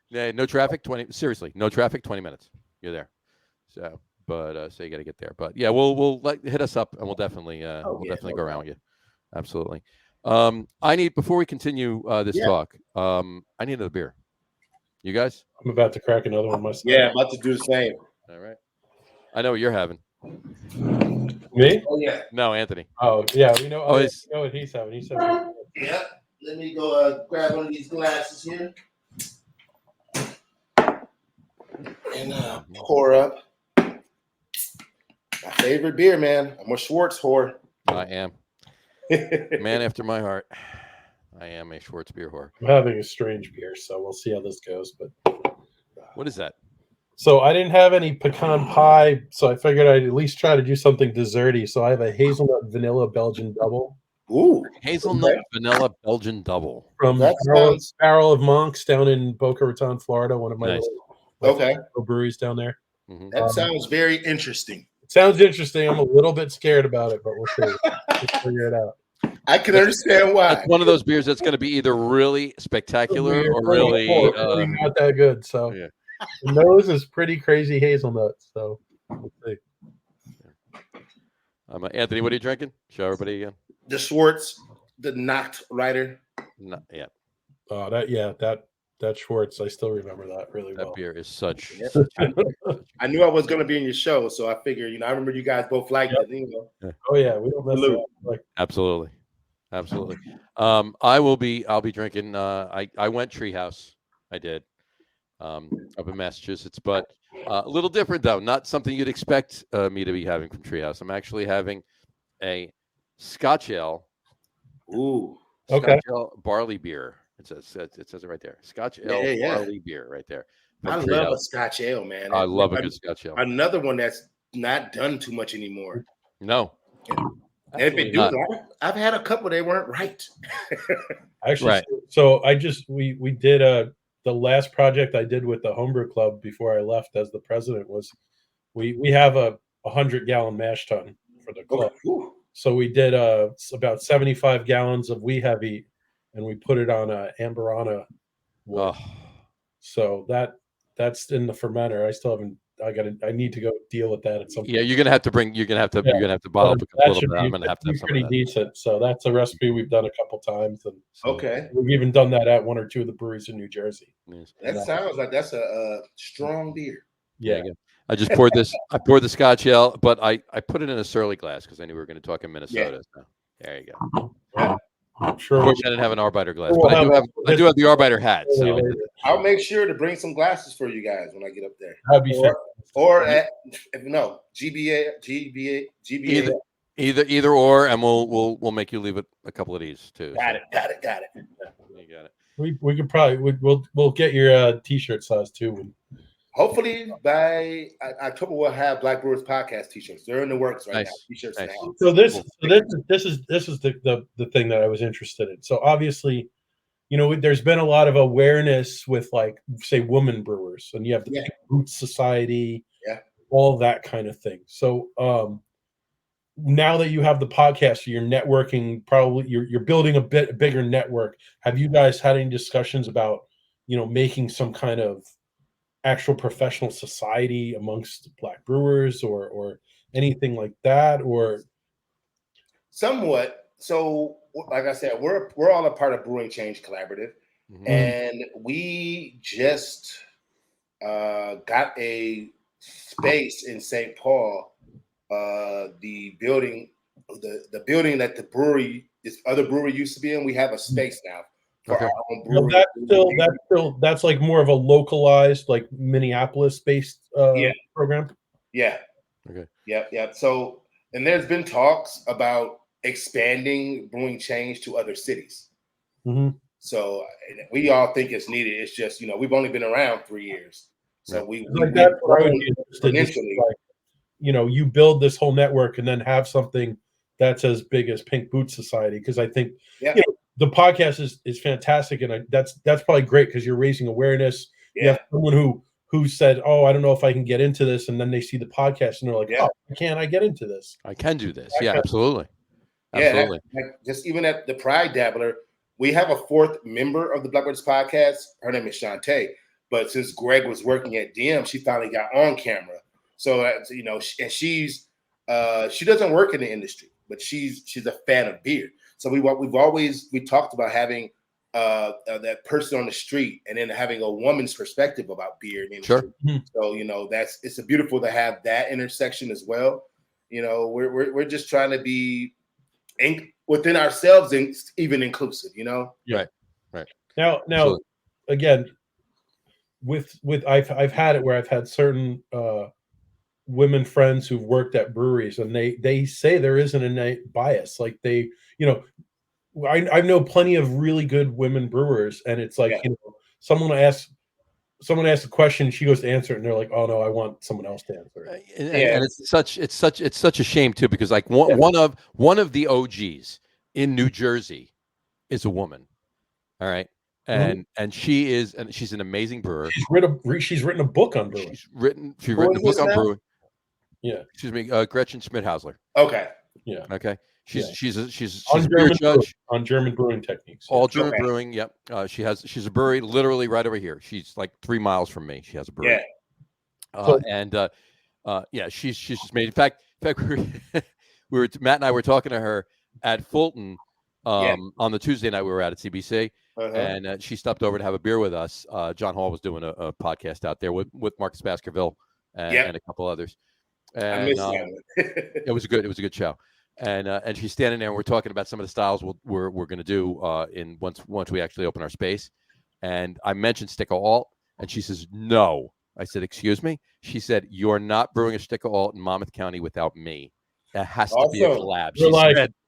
Yeah, no traffic, 20 no traffic, 20 minutes. You're there. So, but so you got to get there. But yeah, we'll hit us up and we'll definitely go around with you. Absolutely. Before we continue this talk, I need another beer. You guys? I'm about to crack another one myself. Yeah, I'm about to do the same. All right. I know what you're having. Me? Oh yeah. No, Anthony. Oh yeah, we know. Oh, we know what he's having. He's having. Yeah. Let me go grab one of these glasses here and pour up my favorite beer, man. I'm a Schwartz whore. I am. Man after my heart. I am a Schwartz beer whore. I'm having a strange beer, so we'll see how this goes. But what is that? So I didn't have any pecan pie, so I figured I'd at least try to do something desserty. So I have a hazelnut vanilla Belgian double. Ooh, hazelnut vanilla Belgian double from Barrel of Monks down in Boca Raton, Florida. One of my little breweries down there. Mm-hmm. That sounds very interesting. It sounds interesting. I'm a little bit scared about it, but we'll see. We'll figure it out. I can understand why. It's one of those beers that's going to be either really spectacular or really not that good. So. Yeah. The nose is pretty crazy hazelnut, so we'll see. Anthony, what are you drinking? Show everybody again. The Schwartz, the Nacht Rider. Oh, that Schwartz. I still remember that really well. That beer is such. I knew I was going to be in your show, so I figured, I remember you guys both liked it. Oh yeah, we don't mess it up. Absolutely. I'll be drinking. I went Treehouse. I did. Up in Massachusetts, but a little different though. Not something you'd expect me to be having from Treehouse. I'm actually having a Scotch Ale. Ooh, Scotch Ale barley beer. It says it right there. Scotch Ale barley beer right there. I love a Scotch Ale, man. I love a good Scotch Ale. Another one that's not done too much anymore. No. And if it do, I've had a couple. They weren't right. Actually, right. So we did the last project I did with the homebrew club before I left as the president was we have a 100-gallon mash tun for the club. Okay. So we did about 75 gallons of We Heavy, and we put it on a Amberana wood. Oh. So that's in the fermenter. I still haven't. I need to go deal with that at some point. Yeah, you're gonna have to bottle up a little bit. I'm gonna have to have some pretty decent. So that's a recipe we've done a couple times, and okay, we've even done that at 1 or 2 of the breweries in New Jersey. That sounds like that's a strong beer. Yeah. I just poured this. I poured the Scotch Ale, but I put it in a Surly glass because I knew we were going to talk in Minnesota. So there you go. Yeah. I'm sure. I didn't have an Arbiter glass, but I do have the Arbiter hat. So I'll make sure to bring some glasses for you guys when I get up there. That'd be fair. Or GBA. Either or, and we'll make you leave it a couple of these too. Got it. You got it. We could probably we'll get your t-shirt size too. Hopefully by October we'll have Black Brewers Podcast t-shirts. They're in the works right now. T-shirts Nice. now. So this is the thing that I was interested in. So obviously, there's been a lot of awareness with, like, say, women brewers, and you have the Pink Boots Society, all that kind of thing. So now that you have the podcast, you're networking, probably you're building a bit bigger network. Have you guys had any discussions about, making some kind of actual professional society amongst Black brewers or anything like that? Or somewhat. So, like I said, we're all a part of Brewing Change Collaborative, and we just got a space in St. Paul. The building that the brewery, this other brewery used to be in, we have a space now for our own brewery. That's like more of a localized, like Minneapolis based program. Yeah. Okay. Yep. So, and there's been talks about expanding Brewing Change to other cities. So we all think it's needed. It's just, we've only been around 3 years. So you build this whole network and then have something that's as big as Pink Boots Society. Because I think the podcast is fantastic, and that's probably great because you're raising awareness. You have someone who said, "Oh, I don't know if I can get into this," and then they see the podcast and they're like, "Oh, can I get into this? I can do this." Absolutely. Absolutely. Just even at the Pride Dabbler, we have a fourth member of the Black Brewers Podcast. Her name is Shantae. But since Greg was working at DM, she finally got on camera. So and she doesn't work in the industry, but she's a fan of beer. So we talked about having that person on the street, and then having a woman's perspective about beer in the industry. So it's beautiful to have that intersection as well. We're just trying to be within ourselves and even inclusive. Right. Now Absolutely. Again, with I've had it where I've had certain women friends who've worked at breweries, and they say there is an innate bias. Like I know plenty of really good women brewers, and it's like someone asks a question, she goes to answer it, and they're like, "Oh no, I want someone else to answer it." And it's such a shame too, because like one of the OGs in New Jersey is a woman. All right. And she's an amazing brewer. She's written a book on brewing. She's written a book on brewing. Yeah. Excuse me, Gretchen Schmidhausler. Okay. Yeah. Okay. She's on a beer judge on German brewing techniques. All German brewing. Yep. She's a brewery literally right over here. She's like 3 miles from me. She has a brewery. She's just made. In fact, Matt and I were talking to her at Fulton on the Tuesday night we were out at CBC. And she stopped over to have a beer with us. John Hall was doing a podcast out there with Marcus Baskerville and a couple others. And I missed that. it was a good show. And she's standing there, and we're talking about some of the styles we're going to do once we actually open our space. And I mentioned Stick of Alt, and she says no. I said, "Excuse me?" She said, "You're not brewing a Stick of Alt in Monmouth County without me. It has to be a collab."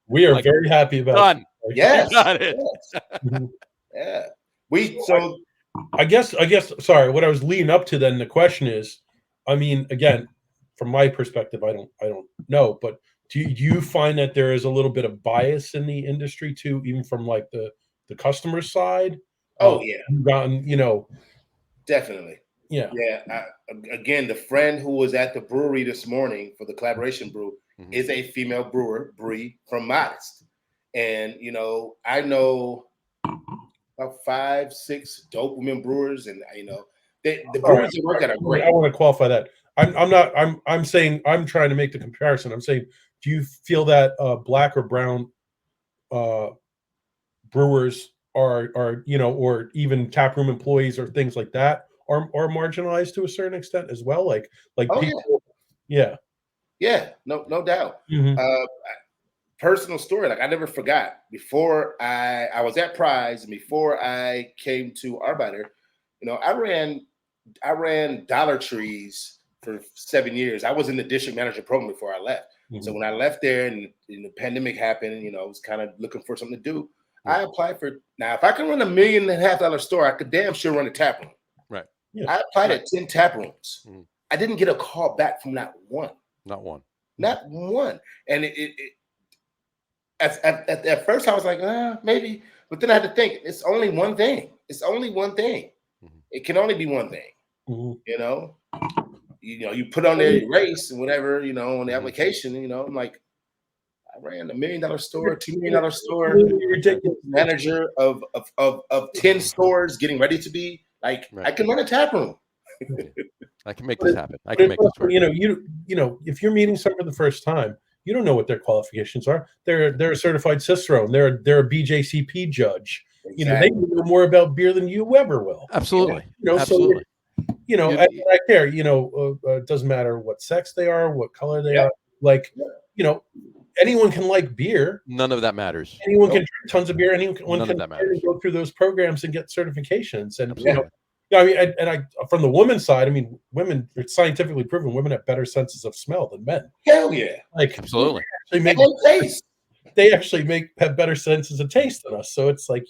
We are very happy about done. It. Yes. Got it. Yeah. I guess sorry, what I was leading up to then, the question is, I mean, again, from my perspective, I don't know, but do you find that there is a little bit of bias in the industry too, even from like the customer side? Oh yeah. You've gotten, definitely. Yeah. Yeah. Again, the friend who was at the brewery this morning for the collaboration brew is a female brewer, Bree from Modest. And, I know about 5-6 dope women brewers, and the brewers that work at are great. I want to qualify that. I'm saying, I'm trying to make the comparison. I'm saying, do you feel that black or brown brewers are or even taproom employees or things like that are marginalized to a certain extent as well? Like people, yeah, no doubt. Personal story, like I never forgot. Before I was at Prize, and before I came to Arbeiter, I ran Dollar Trees for 7 years. I was in the district manager program before I left. So when I left there and the pandemic happened, I was kind of looking for something to do. I applied for, now if I can run $1.5 million store, I could damn sure run a tap room. Right. Yeah. I applied at 10 tap rooms. I didn't get a call back from not one. Not one. Not one. And at first I was like, maybe. But then I had to think, it's only one thing. It's only one thing. It can only be one thing. You put on their race and whatever, on the application, I'm like, I ran $1 million store, $2 million store, ridiculous manager of 10 stores getting ready to be like, I can run a tap room. I can make this happen. I can make this work. If you're meeting someone for the first time, you don't know what their qualifications are. They're a certified cicerone. They're a BJCP judge. They know more about beer than you ever will. Absolutely. Absolutely. I care. It doesn't matter what sex they are, what color they are. Like, anyone can like beer. None of that matters. Anyone can drink tons of beer. Anyone can go through those programs and get certifications. And from the women's side, women, it's scientifically proven women have better senses of smell than men. Hell yeah. Like, absolutely. They actually have better senses of taste than us. So it's like,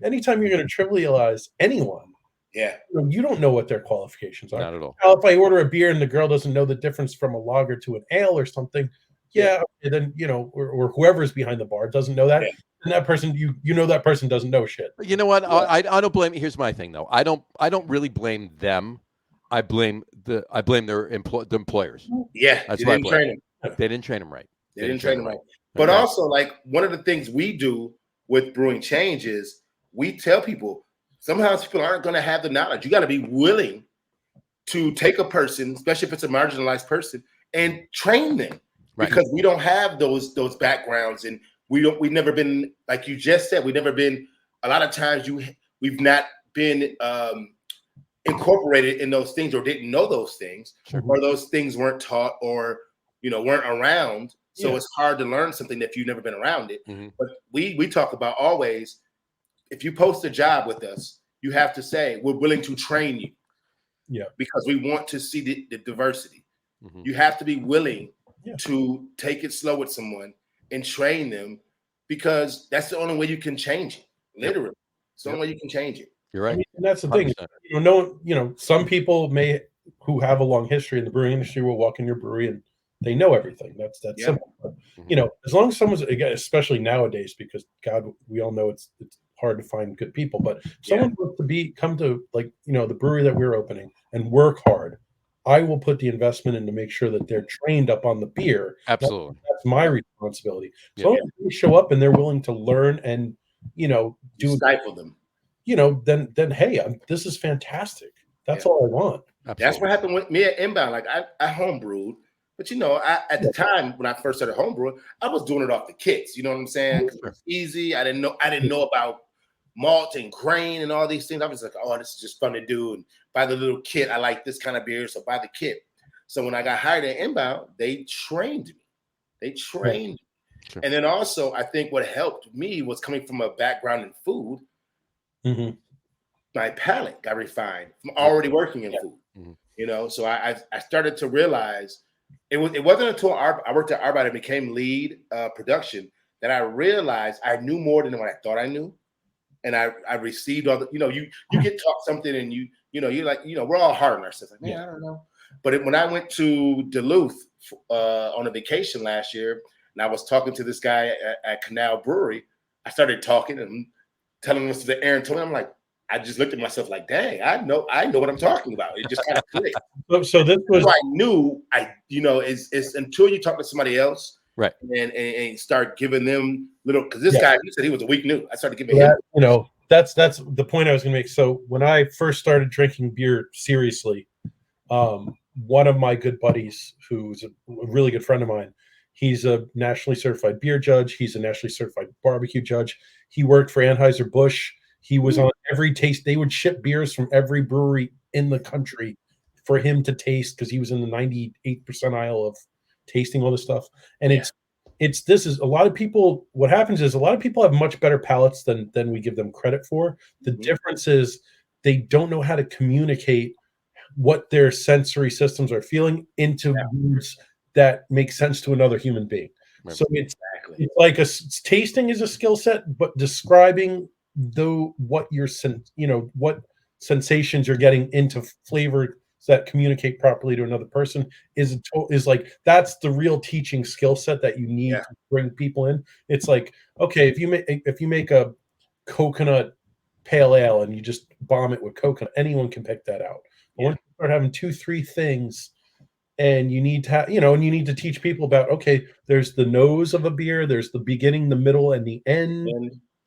anytime you're going to trivialize anyone, you don't know what their qualifications are. Not at all. Now, if I order a beer and the girl doesn't know the difference from a lager to an ale or something, then or whoever's behind the bar doesn't know that. And that person, that person doesn't know shit. You know what? I don't blame. Here's my thing, though. I don't really blame them. I blame their the employers. Yeah, that's why I blame. They didn't train them right. They didn't train them right. But also, like, one of the things we do with Brewing Change is we tell people sometimes people aren't going to have the knowledge. You got to be willing to take a person, especially if it's a marginalized person, and train them because we don't have those backgrounds and. We've never been, like you just said, we've never been, a lot of times we've not been incorporated in those things or didn't know those things, or those things weren't taught or, weren't around. So it's hard to learn something if you've never been around it. But we talk about always, if you post a job with us, you have to say, we're willing to train you. Yeah. Because we want to see the diversity. You have to be willing to take it slow with someone and train them, because that's the only way you can change it. Literally, it's the only way you can change it. You're right, and that's the 100%. thing. Some people who have a long history in the brewing industry will walk in your brewery and they know everything. That's simple. But, as long as someone's, again, especially nowadays, because God, we all know it's hard to find good people. But if someone wants to come to the brewery that we're opening and work hard, I will put the investment in to make sure that they're trained up on the beer. Absolutely. That's my responsibility. So if they show up and they're willing to learn and, stifle them, then hey, this is fantastic. That's all I want. Absolutely. That's what happened with me at Inbound. Like I homebrewed, but at the time when I first started homebrewing, I was doing it off the kits. You know what I'm saying? It was easy. I didn't know about malt and grain and all these things. I was like, oh, this is just fun to do. And buy the little kit. I like this kind of beer, so buy the kit. So when I got hired at Inbound, they trained me. Sure. And then also, I think what helped me was coming from a background in food. My palate got refined from already working in food. So I started to realize it wasn't until I worked at Arbeiter and became lead production that I realized I knew more than what I thought I knew. And I received all the, you get taught something and you're like, we're all hard on ourselves. Like, man, I don't know. But when I went to Duluth on a vacation last year, and I was talking to this guy at Canal Brewery, I started talking and telling him that Aaron told me. I'm like, I just looked at myself like, dang, I know what I'm talking about. It just kind of clicked. So this was, I knew it's until you talk to somebody else. Right. And start giving them little, because this guy, he said he was a weak new. I started giving him. That's the point I was going to make. So when I first started drinking beer seriously, one of my good buddies, who's a really good friend of mine, he's a nationally certified beer judge. He's a nationally certified barbecue judge. He worked for Anheuser-Busch. He was on every taste. They would ship beers from every brewery in the country for him to taste, because he was in the 98th percentile of tasting all this stuff. And this is a lot of people. What happens is a lot of people have much better palates than we give them credit for. The difference is they don't know how to communicate what their sensory systems are feeling into words that makes sense to another human being. Right. So it's like tasting is a skill set, but describing what sensations you're getting into flavor that communicate properly to another person is like, that's the real teaching skill set that you need to bring people in. It's like, okay, if you make a coconut pale ale and you just bomb it with coconut, anyone can pick that out. But once you start having 2-3 things, and you need to and you need to teach people about, okay, there's the nose of a beer, there's the beginning, the middle, and the end,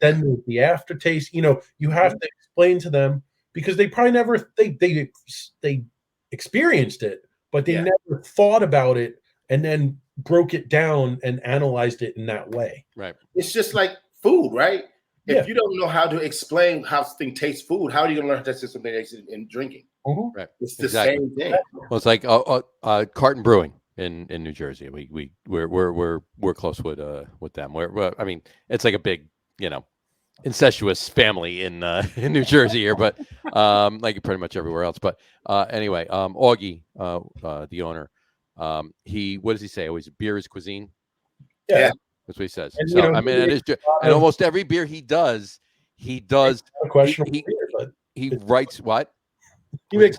then there's the aftertaste. You have to explain to them, because they probably never they experienced it, but they never thought about it and then broke it down and analyzed it in that way. Right. It's just like food, right? If you don't know how to explain how something tastes food, how are you going to learn how to taste something in drinking? Mm-hmm. Right. It's the same thing. Well, it's like Carton Brewing in New Jersey. We're close with them. I mean, it's like a big, incestuous family in New Jersey here, but like pretty much everywhere else. But anyway, Augie, the owner, what does he say? Always beer is cuisine. Yeah. That's what he says. And, so I mean, it is, and almost every beer he does. A questionable beer, but he writes what? He makes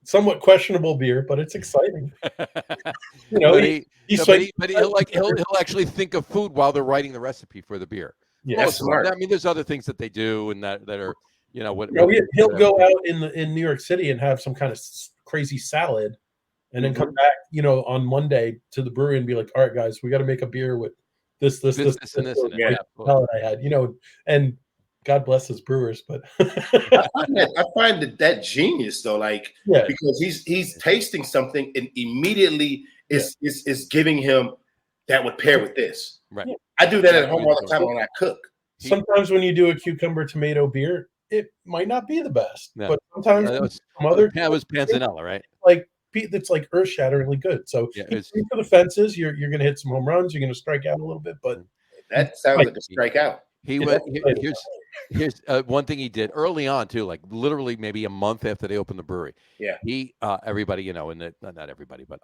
somewhat questionable beer, but it's exciting. He'll actually think of food while they're writing the recipe for the beer. Yeah, that's smart. I mean, there's other things that they do and that are, he'll go out in New York City and have some kind of crazy salad, and then come back, on Monday to the brewery and be like, all right, guys, we got to make a beer with this, and this. Yeah, salad I had, and God bless his brewers, but I find that genius though, because he's tasting something and immediately is giving him that would pair with this. Right. I do that at home all the time when I cook. Sometimes when you do a cucumber tomato beer, it might not be the best, but sometimes that was Panzanella, right? It's like earth-shatteringly good. So for the fences, you're going to hit some home runs. You're going to strike out a little bit, but that sounds like a strikeout. Here's one thing he did early on too, like literally maybe a month after they opened the brewery. Yeah. He everybody, not everybody, but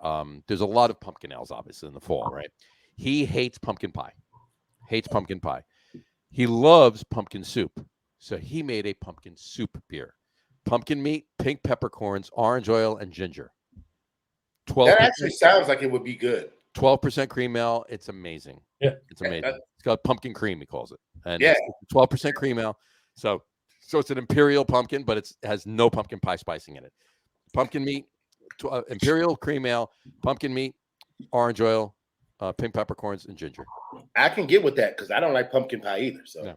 there's a lot of pumpkin ales obviously in the fall, right? He hates pumpkin pie. He loves pumpkin soup. So he made a pumpkin soup beer. Pumpkin meat, pink peppercorns, orange oil, and ginger. 12%. That actually sounds like it would be good. 12% cream ale. It's amazing. Yeah. It's amazing. It's called pumpkin cream, he calls it. And it's 12% cream ale. So it's an imperial pumpkin, but it has no pumpkin pie spicing in it. Pumpkin meat, imperial cream ale, pumpkin meat, orange oil, pink peppercorns, and ginger. I can get with that because I don't like pumpkin pie either. So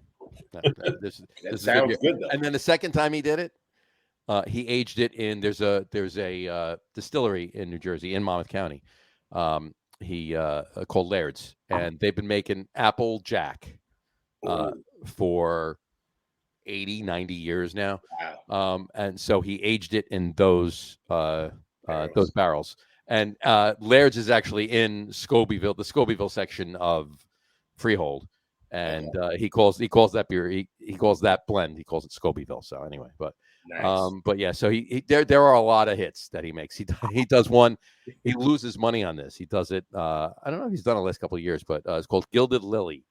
this sounds good though. And then the second time he did it, he aged it in. There's a distillery in New Jersey in Monmouth County. He called Laird's, and they've been making Apple Jack for 80, 90 years now. Wow. And so he aged it in those barrels. And Laird's is actually in Scobeyville, the Scobeyville section of Freehold. And he calls that beer, he calls that blend, he calls it Scobeyville. So anyway, but yeah, so there are a lot of hits that he makes. He does one, he loses money on this. He does it, I don't know if he's done it the last couple of years, but it's called Gilded Lily.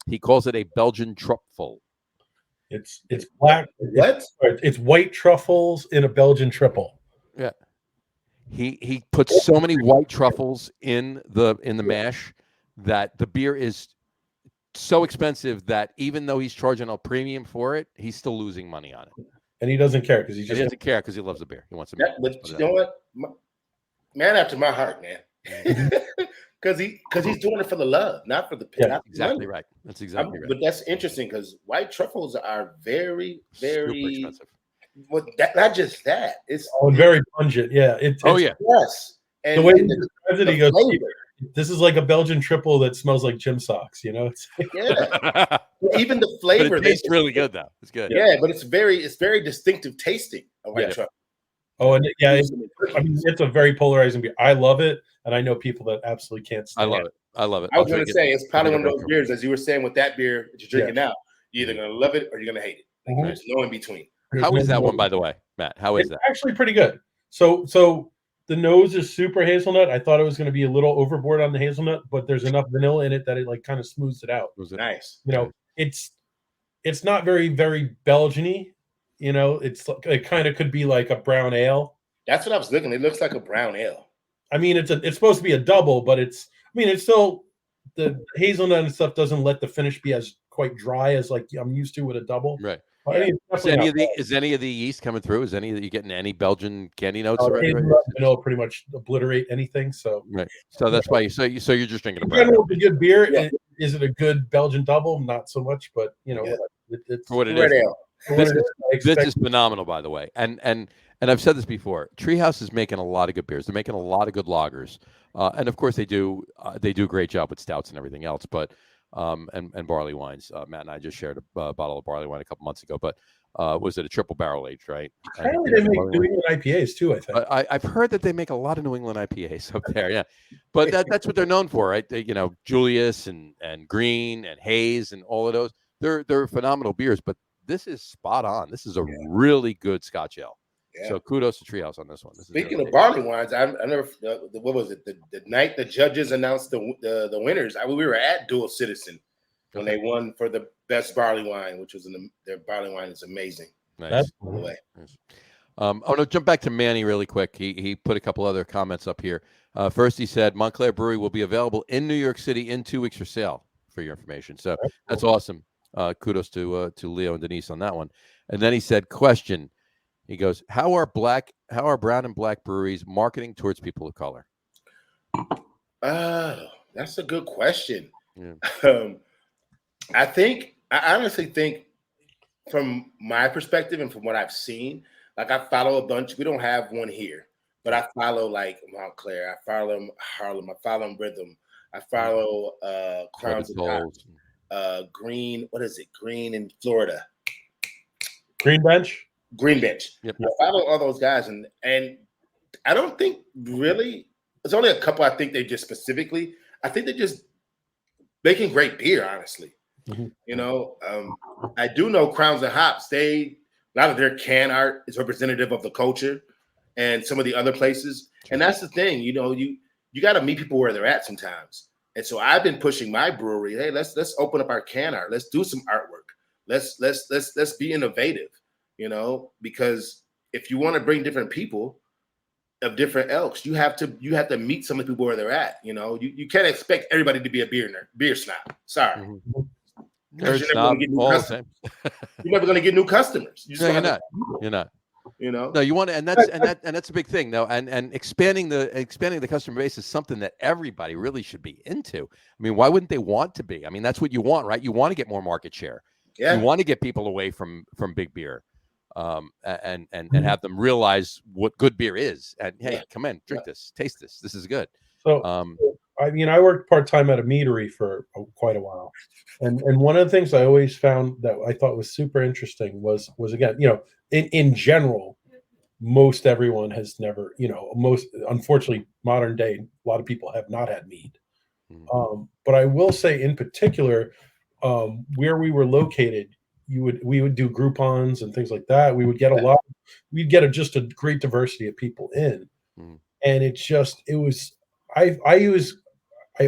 He calls it a Belgian truffle. It's black. What? It's white truffles in a Belgian triple. Yeah. He puts so many white truffles in the mash that the beer is so expensive that even though he's charging a premium for it, he's still losing money on it. And he doesn't care because he doesn't care because he loves the beer. He wants to make it. But you know what? Man after my heart, man. Because he's doing it for the love, not for the exactly right. That's exactly right. But that's interesting because white truffles are very, very super expensive. Well, not just that. It's very pungent. Yeah. Yes. And the way he describes it, he goes, "This is like a Belgian triple that smells like gym socks." Yeah. Even the flavor. But it tastes really good though. It's good. Yeah, but it's very distinctive tasting of white truffle. Oh, and it's a very polarizing beer. I love it, and I know people that absolutely can't stand it. I love it. I was going to say it's probably one of those beers, as you were saying with that beer that you're drinking now. You're either going to love it or you're going to hate it. There's no in between. How is that one, by the way, Matt? How is that? Actually pretty good. So the nose is super hazelnut. I thought it was going to be a little overboard on the hazelnut, but there's enough vanilla in it that it like kind of smooths it out. Was it? Nice. You know, it's not very Belgian-y. You know, it kind of could be like a brown ale. That's what I was looking. It looks like a brown ale. I mean, it's supposed to be a double, but it's still the hazelnut and stuff doesn't let the finish be as quite dry as like I'm used to with a double. Right. Is any of the yeast coming through? Is you getting any Belgian candy notes? Vanilla pretty much obliterate anything. So right. So that's why you're just drinking a brown. It's a good beer. Yeah. Is it a good Belgian double? Not so much, but it's for what it is. This is phenomenal, by the way. And I've said this before. Treehouse is making a lot of good beers. They're making a lot of good lagers, and of course they do a great job with stouts and everything else. But and barley wines. Matt and I just shared a bottle of barley wine a couple months ago. But was it a triple barrel aged, right? Apparently they make New England IPAs too, I think. I've heard that they make a lot of New England IPAs up there, yeah. But that's what they're known for, right? Julius and Green and Hayes and all of those. They're phenomenal beers, but this is spot on. This is a really good Scotch ale. Yeah. So kudos to Treehouse on this one. Speaking of barley wines, I never. What was it? The night the judges announced the winners, we were at Dual Citizen when they won for the best barley wine, which was their barley wine is amazing. Nice. By the way. Nice. No, jump back to Manny really quick. He put a couple other comments up here. First, he said Montclair Brewery will be available in New York City in 2 weeks for sale. For your information, so that's awesome. Kudos to Leo and Denise on that one. And then he said, question. He goes, how are brown and black breweries marketing towards people of color? That's a good question. Yeah. I honestly think from my perspective and from what I've seen, like I follow a bunch. We don't have one here, but I follow like Montclair. I follow Harlem. I follow Rhythm. I follow Crowns of God. Green. What is it? Green in Florida. Green Bench. Yep. I follow all those guys, and I don't think really. There's only a couple. I think they just specifically. I think they're just making great beer. Honestly, I do know Crowns and Hops. A lot of their can art is representative of the culture, and some of the other places. And that's the thing. You got to meet people where they're at sometimes. And so I've been pushing my brewery. Hey, let's open up our can art. Let's do some artwork. Let's be innovative. Because if you want to bring different people of different ilks, you have to meet some of the people where they're at. You can't expect everybody to be a beer snob. Sorry. Mm-hmm. You're never going to get new customers. You're not. No, you want to, and that's a big thing, though. And expanding the customer base is something that everybody really should be into. I mean, why wouldn't they want to be? I mean, that's what you want, right? You want to get more market share. Yeah. You want to get people away from big beer. And have them realize what good beer is. And hey, come in, drink this, taste this. This is good. So, I worked part-time at a meadery for quite a while. And one of the things I always found that I thought was super interesting was again, in general, most everyone has never, unfortunately, modern day, a lot of people have not had mead. Mm-hmm. But I will say in particular, where we were located, we would do Groupons and things like that. We would get we'd get just a great diversity of people in. Mm. And I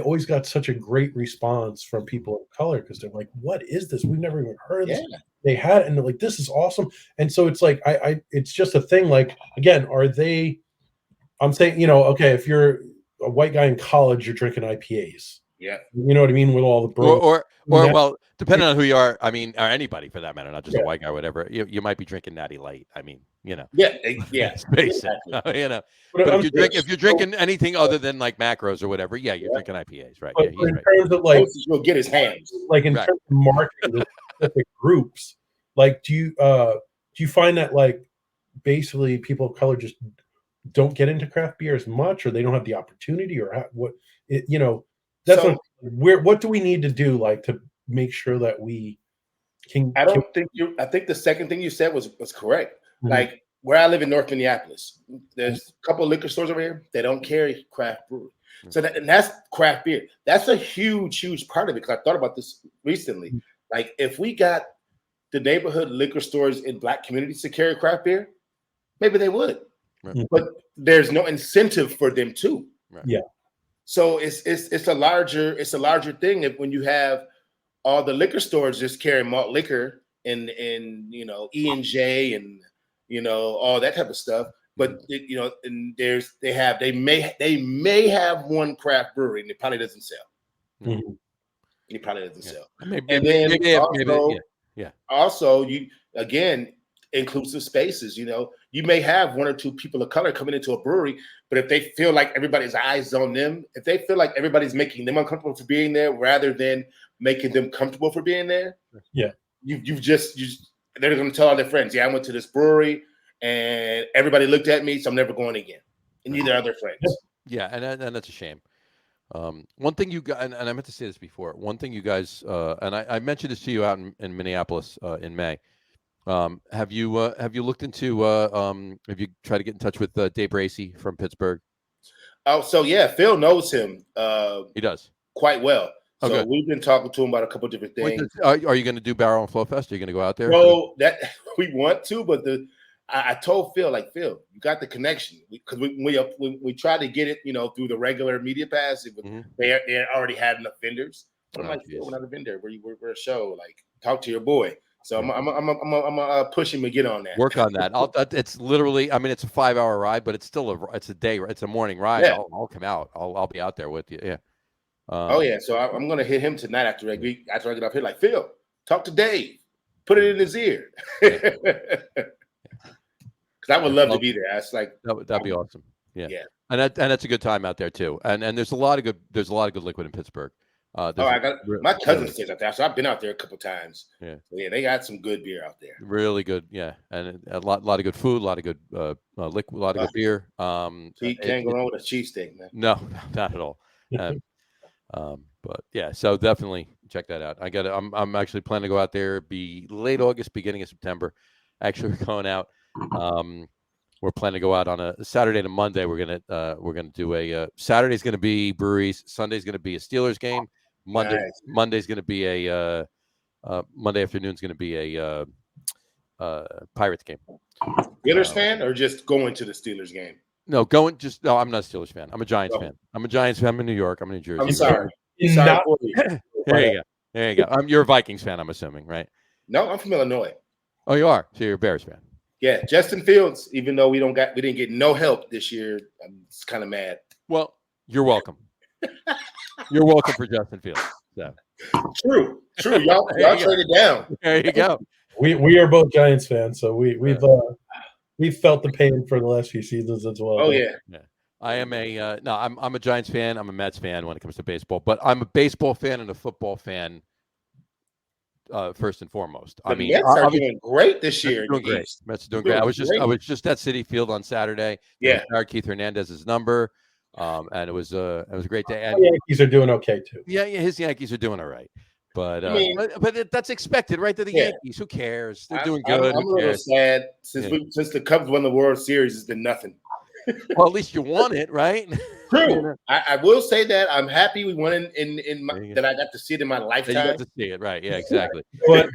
always got such a great response from people of color because they're like, what is this? We've never even heard of this. They had it and they're like, this is awesome. And so it's like, it's just a thing. Like, again, I'm saying, okay, if you're a white guy in college, you're drinking IPAs. Yeah. You know what I mean? With all the bros. Well, depending on who you are, I mean, or anybody for that matter, not just a white guy or whatever, you might be drinking Natty Light. I mean, Yeah. It's basic, But if you're drinking anything other than like macros or whatever, you're drinking IPAs, right? But in terms of like, you'll get his hands. Like in terms of marketing the specific groups, like, do you find that like basically people of color just don't get into craft beer as much, or they don't have the opportunity, or what do we need to do, like, to make sure that we can? I think the second thing you said was correct. Mm-hmm. Like where I live in North Minneapolis, there's a couple of liquor stores over here. They don't carry craft brewery. Mm-hmm. So that's craft beer. That's a huge part of it. Because I thought about this recently. Mm-hmm. Like if we got the neighborhood liquor stores in Black communities to carry craft beer, maybe they would. Right. but there's no incentive for them to. Right. Yeah. So it's a larger thing if when you have all the liquor stores just carrying malt liquor and E&J and all that type of stuff. But and they may have one craft brewery and it probably doesn't sell. Mhm. It probably doesn't sell. Maybe, And then maybe, also you again inclusive spaces. You may have one or two people of color coming into a brewery, but if they feel like everybody's eyes on them, if they feel like everybody's making them uncomfortable for being there rather than making them comfortable for being there, yeah, they're going to tell all their friends, yeah, I went to this brewery and everybody looked at me, so I'm never going again. And neither are their friends. Yeah, and that's a shame. One thing you guys, and I meant to say this before, one thing you guys, and I mentioned this to you out in Minneapolis in May. Have you looked into, have you tried to get in touch with Dave Bracey from Pittsburgh? Oh, so yeah, Phil knows him. He does quite well. So Okay. we've been talking to him about a couple of different things. Are you going to do Barrel and Flow Fest? Are you going to go out there? Bro, that we want to, but I told Phil, Phil, you got the connection because we tried to get it, through the regular media pass. They already had enough vendors. But I'm Phil, we're not a vendor. We're a show. Talk to your boy. So I'm gonna push him to get on that. Work on that. It's literally, it's a 5-hour ride, but it's still it's a morning ride. Yeah. I'll come out. I'll be out there with you. Yeah. So I'm gonna hit him tonight after I get up here. Phil, talk to Dave. Put it in his ear. I would love to be there. That's that'd be awesome. Yeah. Yeah. And that's a good time out there too. And there's a lot of good liquid in Pittsburgh. I got my cousin stays out there, so I've been out there a couple times. Yeah. So yeah, they got some good beer out there. Really good, yeah, and a lot of good food, a lot of good liquid, a lot of good beer. So you can't go wrong with a cheesesteak, man. No, not at all. But yeah, so definitely check that out. I'm actually planning to go out there, be late August, beginning of September. Actually, we're going out. We're planning to go out on a Saturday to Monday. We're gonna do a Saturday's gonna be breweries. Sunday's gonna be a Steelers game. Monday's gonna be a Monday afternoon's gonna be a Pirates game. Steelers fan or just going to the Steelers game? No, I'm not a Steelers fan. I'm a Giants fan. I'm a Giants fan. I'm in New York. I'm in New Jersey. I'm sorry. For you. There you go. You're a Vikings fan, I'm assuming, right? No, I'm from Illinois. Oh, you are. So you're a Bears fan. Yeah, Justin Fields. Even though we didn't get no help this year, I'm kind of mad. Well, you're welcome. You're welcome for Justin Fields. So. True. Y'all traded down. There you go. We are both Giants fans, so we've felt the pain for the last few seasons as well. Oh yeah. I am I'm a Giants fan. I'm a Mets fan when it comes to baseball, but I'm a baseball fan and a football fan. First and foremost, the Mets are doing great this year. Mets are doing great. I was just at Citi Field on Saturday. Yeah, Keith Hernandez's number, and it was a great day. And the Yankees are doing okay too. Yeah, his Yankees are doing all right, but that's expected, right? To the Yankees, who cares? They're doing good. I'm a little sad since the Cubs won the World Series. It's been nothing. Well, at least you won it, right? True. I will say that I'm happy we won in my, that I got to see it in my lifetime. You got to see it, right? Yeah, exactly. But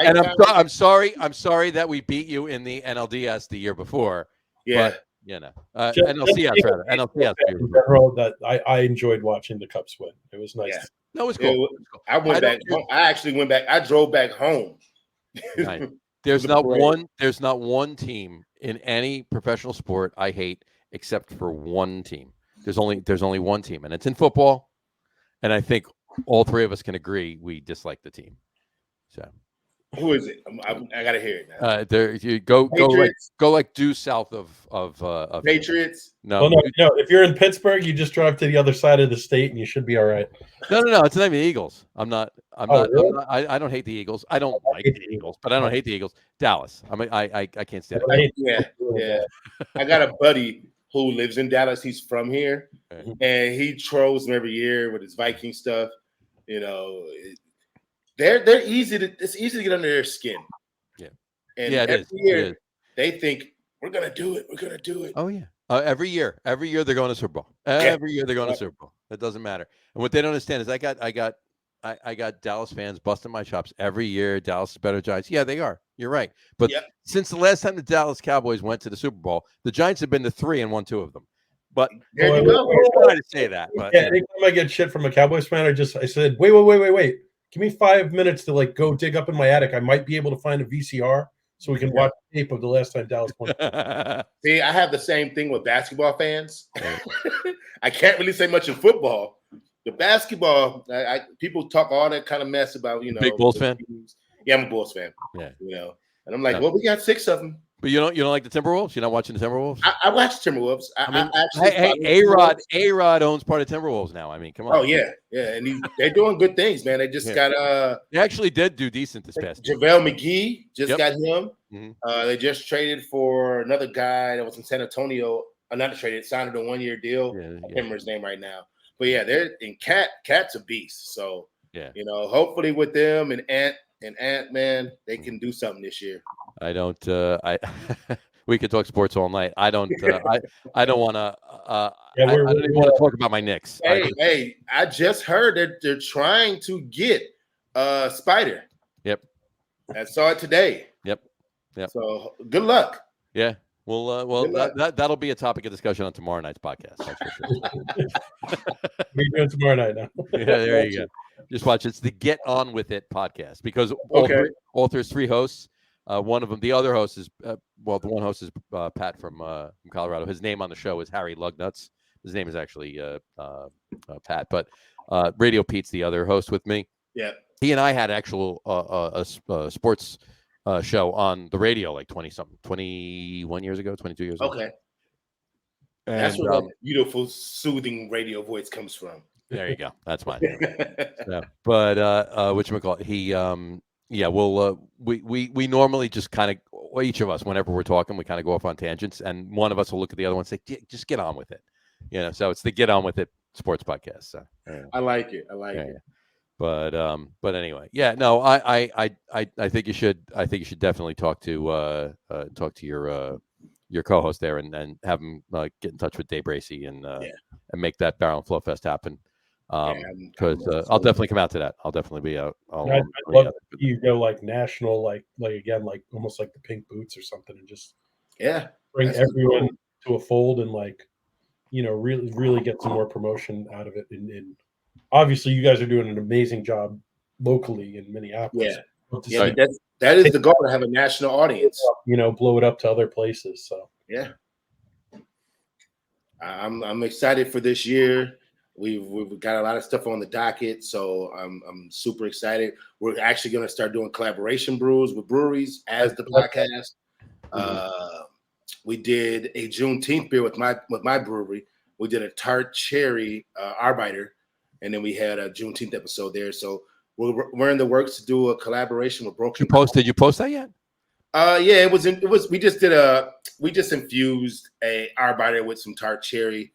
and I'm sorry that we beat you in the NLDS the year before. Yeah, but, NLCS rather. NLCS. In general, that I enjoyed watching the Cubs win. It was nice. Yeah. No, it was cool. I went back home. I actually went back. I drove back home. Right. There's not one team in any professional sport I hate except for one team. There's only one team, and it's in football. And I think all three of us can agree we dislike the team. So, who is it? I gotta hear it now. There, you go due south of Patriots. No, no. If you're in Pittsburgh, you just drive to the other side of the state, and you should be all right. No. It's not even the Eagles. I'm not. Really? I don't hate the Eagles. I don't like the Eagles, but I don't hate the Eagles. Dallas. I can't stand it. Yeah. I got a buddy who lives in Dallas. He's from here, and he trolls them every year with his Viking stuff. They're easy to. It's easy to get under their skin. Yeah, and every year they think we're gonna do it. We're gonna do it. Oh yeah. Every year they're going to Super Bowl. Every year they're going to Super Bowl. It doesn't matter. And what they don't understand is I got I got Dallas fans busting my chops every year. Dallas is better Giants. Yeah, they are. You're right. But since the last time the Dallas Cowboys went to the Super Bowl, the Giants have been to 3 and won 2 of them. But there you I'm go. trying to say that. But anytime I get shit from a Cowboys fan, I said, wait. Give me 5 minutes to like go dig up in my attic. I might be able to find a VCR so we can watch tape of the last time Dallas won. See, I have the same thing with basketball fans. I can't really say much in football. The basketball, people talk all that kind of mess about, Big Bulls fan? Yeah, I'm a Bulls fan. Yeah. And I'm like, well, we got 6 of them. But you don't like the Timberwolves? You're not watching the Timberwolves? I watch Timberwolves. A-Rod owns part of Timberwolves now. I mean, come on. Oh yeah, and they're doing good things, man. They just got They actually did do decent this past year. JaVale McGee just got him. Mm-hmm. They just traded for another guy that was in San Antonio. Not traded, signed a 1-year deal. I can't remember his name right now. But yeah, they're in Cat's a beast. So hopefully with them and Ant, man, they can do something this year. I don't. We could talk sports all night. I don't. I don't want to. I don't even want to talk about my Knicks. Hey! I just heard that they're trying to get Spider. Yep. I saw it today. Yep. So good luck. Yeah. Well, that'll be a topic of discussion on tomorrow night's podcast. That's for sure. We're doing tomorrow night now. Yeah, there you go. Just watch. It's the Get On With It podcast because all there's 3 hosts. One of them, the other host is the one host is Pat from Colorado. His name on the show is Harry Lugnuts. His name is actually Pat, but Radio Pete's the other host with me. Yeah, he and I had actual a sports show on the radio like 21 years ago, 22 years ago. Okay, and that's where that beautiful, soothing radio voice comes from. There you go. That's mine. But whatchamacallit, he we normally just kind of, each of us, whenever we're talking, we kind of go off on tangents, and one of us will look at the other one and say, just get on with it. So it's the Get On With It sports podcast. So I like it. I like it. But anyway, I think you should definitely talk to your co-host there and have him get in touch with Dave Bracey and make that Barrel and Flow Fest happen. Because I'll definitely come out to that. I'll definitely be out. I'd love you go like national, like again, like almost like the Pink Boots or something, and just bring everyone to a fold and really get some more promotion out of it. And obviously, you guys are doing an amazing job locally in Minneapolis. That is the goal, to have a national audience. Blow it up to other places. So I'm excited for this year. We've got a lot of stuff on the docket, so I'm super excited. We're actually going to start doing collaboration brews with breweries as the podcast. We did a Juneteenth beer with my brewery. We did a tart cherry Arbeiter, and then we had a Juneteenth episode there. So we're in the works to do a collaboration with Broken. Did you post that yet? It was. We just infused a Arbeiter with some tart cherry.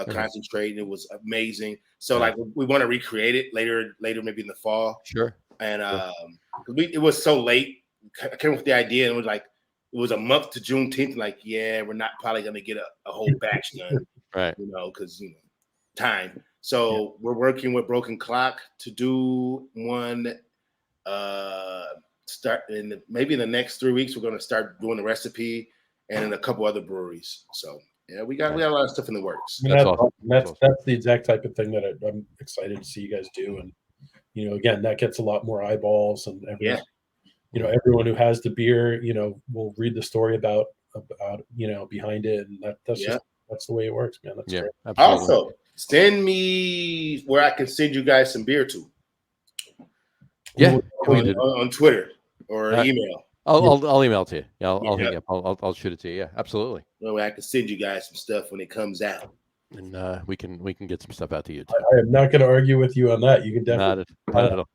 Concentrate, and it was amazing. So we want to recreate it later maybe in the fall. Sure. And it was so late. I came up with the idea, and it was a month to Juneteenth. We're not probably gonna get a whole batch done, right? Because time. So we're working with Broken Clock to do one. Start maybe in the next 3 weeks. We're gonna start doing the recipe, and in a couple other breweries. So. Yeah, we got a lot of stuff in the works. That's the exact type of thing that I'm excited to see you guys do. And again, that gets a lot more eyeballs, and everyone who has the beer, will read the story about behind it, and that's the way it works, man. That's great. Absolutely. Also, send me where I can send you guys some beer to. Yeah, on Twitter or email. I'll email it to you. Yeah, I'll hang up. I'll shoot it to you. Yeah, absolutely. Well, I can send you guys some stuff when it comes out, and we can get some stuff out to you too. I am not going to argue with you on that. You can definitely. Not at all.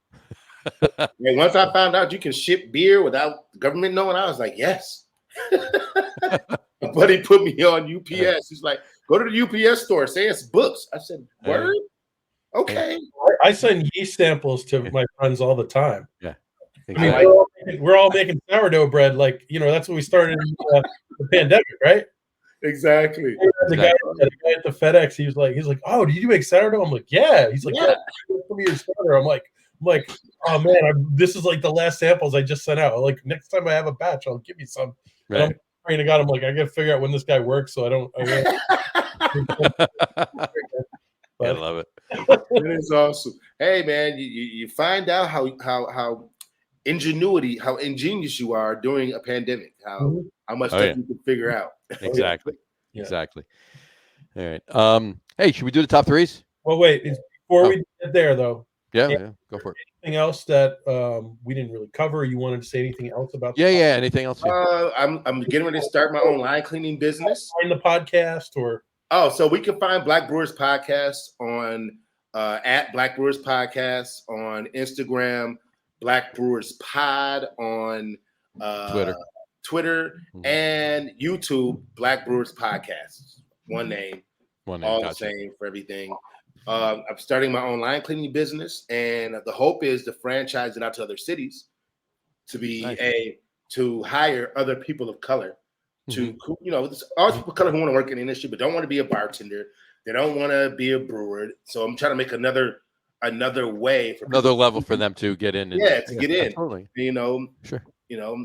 Once I found out you can ship beer without the government knowing, I was like, yes. My buddy put me on UPS. He's like, go to the UPS store, say it's books. I said, word? Okay. I send yeast samples to my friends all the time. Yeah. Exactly. We're all making sourdough bread. That's when we started in the pandemic, right? Exactly. The guy at the FedEx, he's like, oh, did you make sourdough? I'm like, yeah. He's like, yeah. Give me your sourdough. I'm like, I'm like, oh man, this is like the last samples I just sent out. Like next time I have a batch, I'll give you some. Right. And I'm praying to God, I'm like, I gotta figure out when this guy works, so I don't. I love it. It is awesome. Hey man, you find out how ingenious you are during a pandemic. How much stuff you can figure out. Exactly. Exactly. All right. Hey, should we do the top threes? Well, wait. Before we get there, though. Yeah. Go for it. Anything else that we didn't really cover? You wanted to say anything else about? Yeah. Anything else? I'm getting ready to start my own line cleaning business. Find the podcast or so we can find Black Brewers Podcast on at Black Brewers Podcast on Instagram, Black Brewers Pod on Twitter and YouTube, Black Brewers Podcast. One name, all the same for everything. I'm starting my own line cleaning business, and the hope is to franchise it out to other cities to be to hire other people of color to, there's all people of color who want to work in the industry but don't want to be a bartender. They don't want to be a brewer. So I'm trying to make another way for another level for them to get in. Get in. Absolutely. Sure.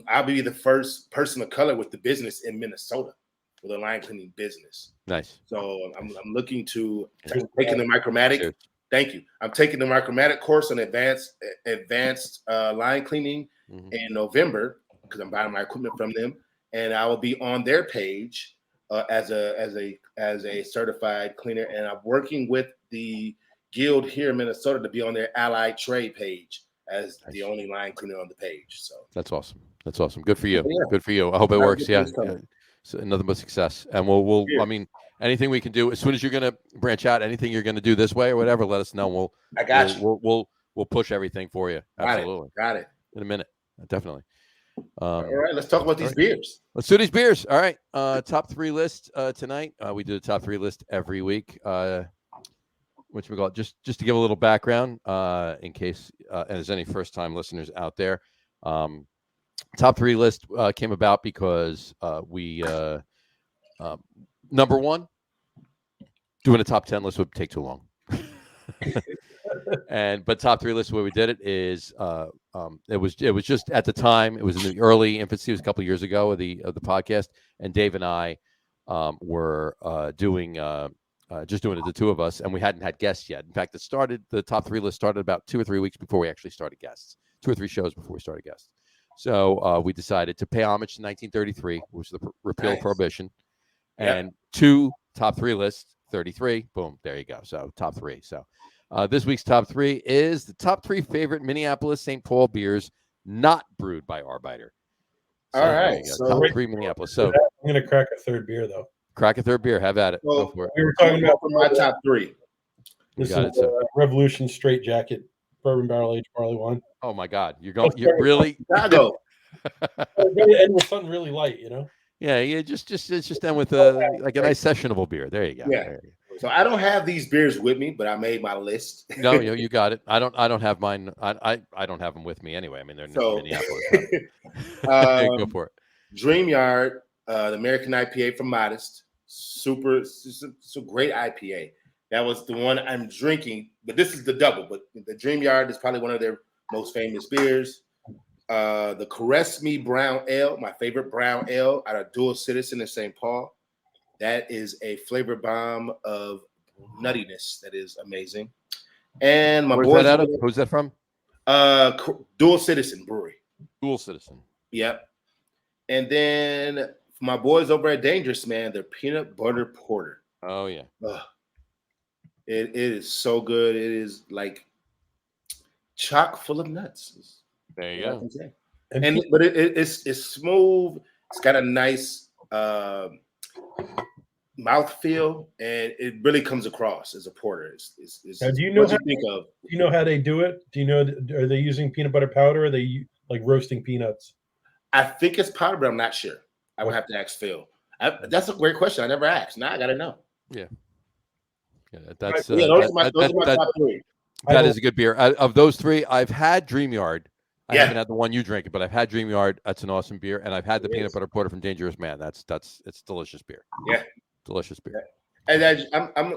I'll be the first person of color with the business in Minnesota with a line cleaning business. Nice. So I'm looking to taking the Micromatic. Thank you. I'm taking the Micromatic course on advanced line cleaning in November because I'm buying my equipment from them, and I will be on their page as a certified cleaner, and I'm working with the guild here in Minnesota to be on their allied trade page as the only line cleaner on the page. So that's awesome. Good for you. Good for you. I hope it works. So nothing but success. And we'll I mean, anything we can do as soon as you're going to branch out, anything you're going to do this way or whatever, let us know. We'll push everything for you. Absolutely. Got it. In a minute. Definitely. All right. Let's talk about these beers. Let's do these beers. All right. Top three list tonight. We do the top three list every week. Which we got just to give a little background in case there's any first time listeners out there. Top three list came about because we number one, doing a top 10 list would take too long. But top three list, the way we did it is it was just at the time, it was in the early infancy, it was a couple of years ago of the podcast, and Dave and I were doing just doing it, the two of us, and we hadn't had guests yet. In fact, the top three list started about 2 or 3 weeks before we actually started guests, 2 or 3 shows before we started guests. So we decided to pay homage to 1933, which was the repeal of Prohibition, and 2 top 3 lists, 33. Boom, there you go. So top 3. So this week's top 3 is the top 3 favorite Minneapolis St. Paul beers not brewed by Arbeiter. So, all right. So top 3 Minneapolis. So I'm going to crack a third beer, though. Crack a third beer. Have at it. Well, Go for it. We were talking about my top 3. This is Revolution Straight Jacket Bourbon Barrel Aged Barley Wine. Oh my God, you're really Chicago. We're going to end with something really light, Yeah, just end with like a nice sessionable beer. There you go. Yeah. There you go. So I don't have these beers with me, but I made my list. No, you got it. I don't have mine. I don't have them with me anyway. I mean, they're in Minneapolis. Go for it. Dream Yard, the American IPA from Modest. Super great IPA. That was the one I'm drinking, but this is the double. But the Dream Yard is probably one of their most famous beers. The Caress Me Brown Ale, my favorite brown ale out of Dual Citizen in St. Paul. That is a flavor bomb of nuttiness that is amazing. And my boys, who's that from? Dual Citizen Brewery. Dual Citizen. Yep. And then my boys over at Dangerous Man, their peanut butter porter. Oh yeah. It is so good. It is like chock full of nuts. There you go. But it's smooth. It's got a nice mouthfeel, and it really comes across as a porter. Now, do you know how they do it? Do you know? Are they using peanut butter powder? Or are they like roasting peanuts? I think it's powder, but I'm not sure. I would have to ask Phil. That's a great question. I never asked. Now I got to know. Yeah. That's those are my top 3. That is a good beer. Of those 3, I've had Dream Yard. I haven't had the one you drink, but I've had Dream Yard. That's an awesome beer, and I've had the peanut butter porter from Dangerous Man. It's delicious beer. Yeah, delicious beer. Yeah. And I'm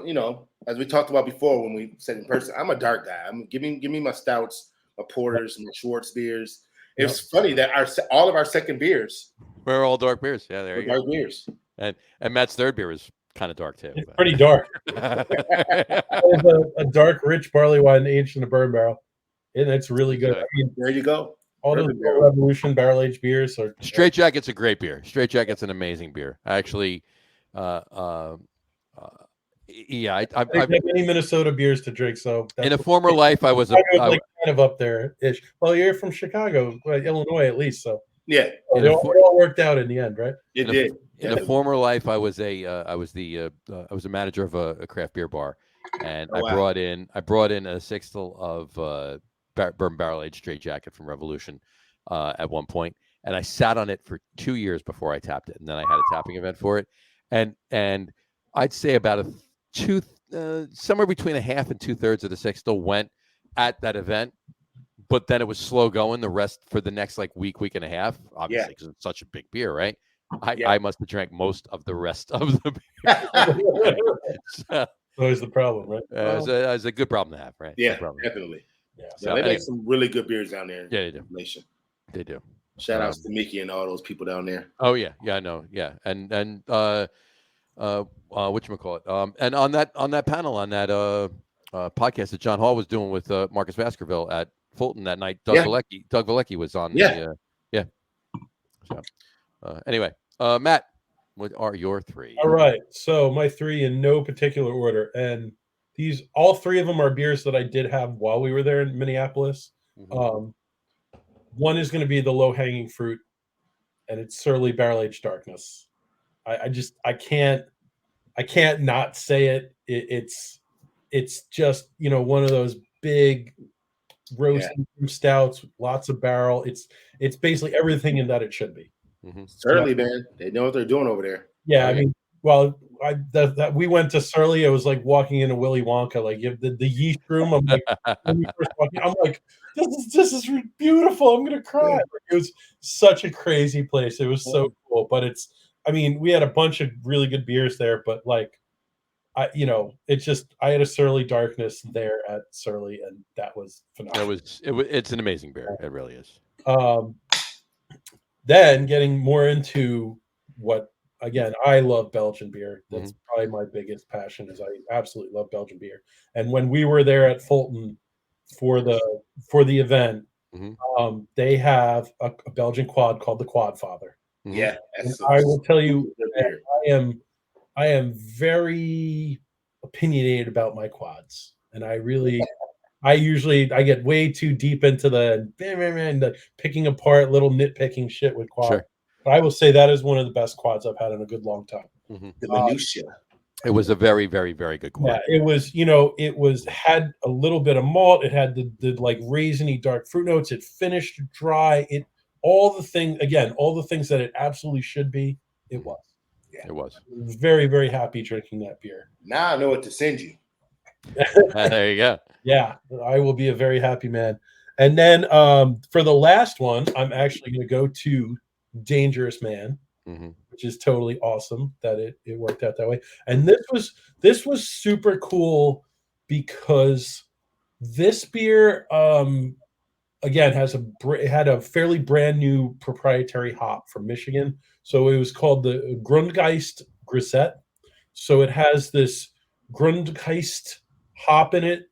as we talked about before when we said in person, I'm a dark guy. Give me my stouts porters, my Schwartz beers. It's funny that all of our second beers We're all dark beers. Yeah, there were you go. dark beers. And Matt's third beer is kind of dark too. It's pretty dark. It's a dark, rich barley wine aged in a bourbon barrel, and it's really good. I mean, there you go. All those Revolution barrel aged beers are. Straight Jacket's a great beer. Straight Jacket's an amazing beer. Actually, I've had many Minnesota beers to drink. So in a former life, I was kind of up there ish. Well, you're from Chicago, Illinois, at least. So yeah, it all worked out in the end, right? It did. In a former life, I was a manager of a craft beer bar, and I brought in a sixtel of bourbon barrel aged Straight Jacket from Revolution at one point, and I sat on it for 2 years before I tapped it, and then I had a tapping event for it, and I'd say about somewhere between a half and 2/3 of the sixtel went at that event. But then it was slow going the rest for the next week and a half, obviously, because it's such a big beer, right? I must have drank most of the rest of the beer. So, always the problem, right? It's a good problem to have, right? Yeah, definitely. Yeah. So they make some really good beers down there. Yeah, they do. Nation. They do. Shout outs to Mickey and all those people down there. Oh yeah, I know. Yeah, and whatchamacallit? And on that panel on that podcast that John Hall was doing with Marcus Baskerville at Fulton that night, Doug Valecki was on. So anyway, Matt, what are your three? All right, so my three in no particular order, and all three of them are beers that I did have while we were there in Minneapolis. Mm-hmm. One is going to be the low hanging fruit, and it's Surly Barrel Aged Darkness. I can't not say it. It's just one of those big roasting stouts, lots of barrel. It's basically everything in that it should be. Mm-hmm. Surly, man, they know what they're doing over there. Yeah, I mean, well, we went to Surly. It was like walking into Willy Wonka. Like the yeast room. I'm like, when we first walked in, I'm like, this is beautiful. I'm gonna cry. It was such a crazy place. It was so cool. But we had a bunch of really good beers there, but I had a Surly Darkness there at Surly, and that was phenomenal. It's an amazing beer. It really is. Then getting more into what, again, I love Belgian beer. That's probably my biggest passion. Is I absolutely love Belgian beer. And when we were there at Fulton for the event, they have a Belgian quad called the Quad Father. Yeah, I will tell you, I am very opinionated about my quads, and I get way too deep into the picking apart little nitpicking shit with quads. Sure. But I will say that is one of the best quads I've had in a good long time. Mm-hmm. The minutia. It was a very, very, very good quad. Yeah, it was had a little bit of malt. It had the raisiny dark fruit notes. It finished dry. All the things that it absolutely should be. It was. Yeah. It was. I was very, very happy drinking that beer. Now I know what to send you. There you go. Yeah, I will be a very happy man. And then for the last one, I'm actually going to go to Dangerous Man, which is totally awesome that it worked out that way. And this was super cool because this beer again had a fairly brand new proprietary hop from Michigan. So it was called the Grundgeist Grisette. So it has this Grundgeist hop in it,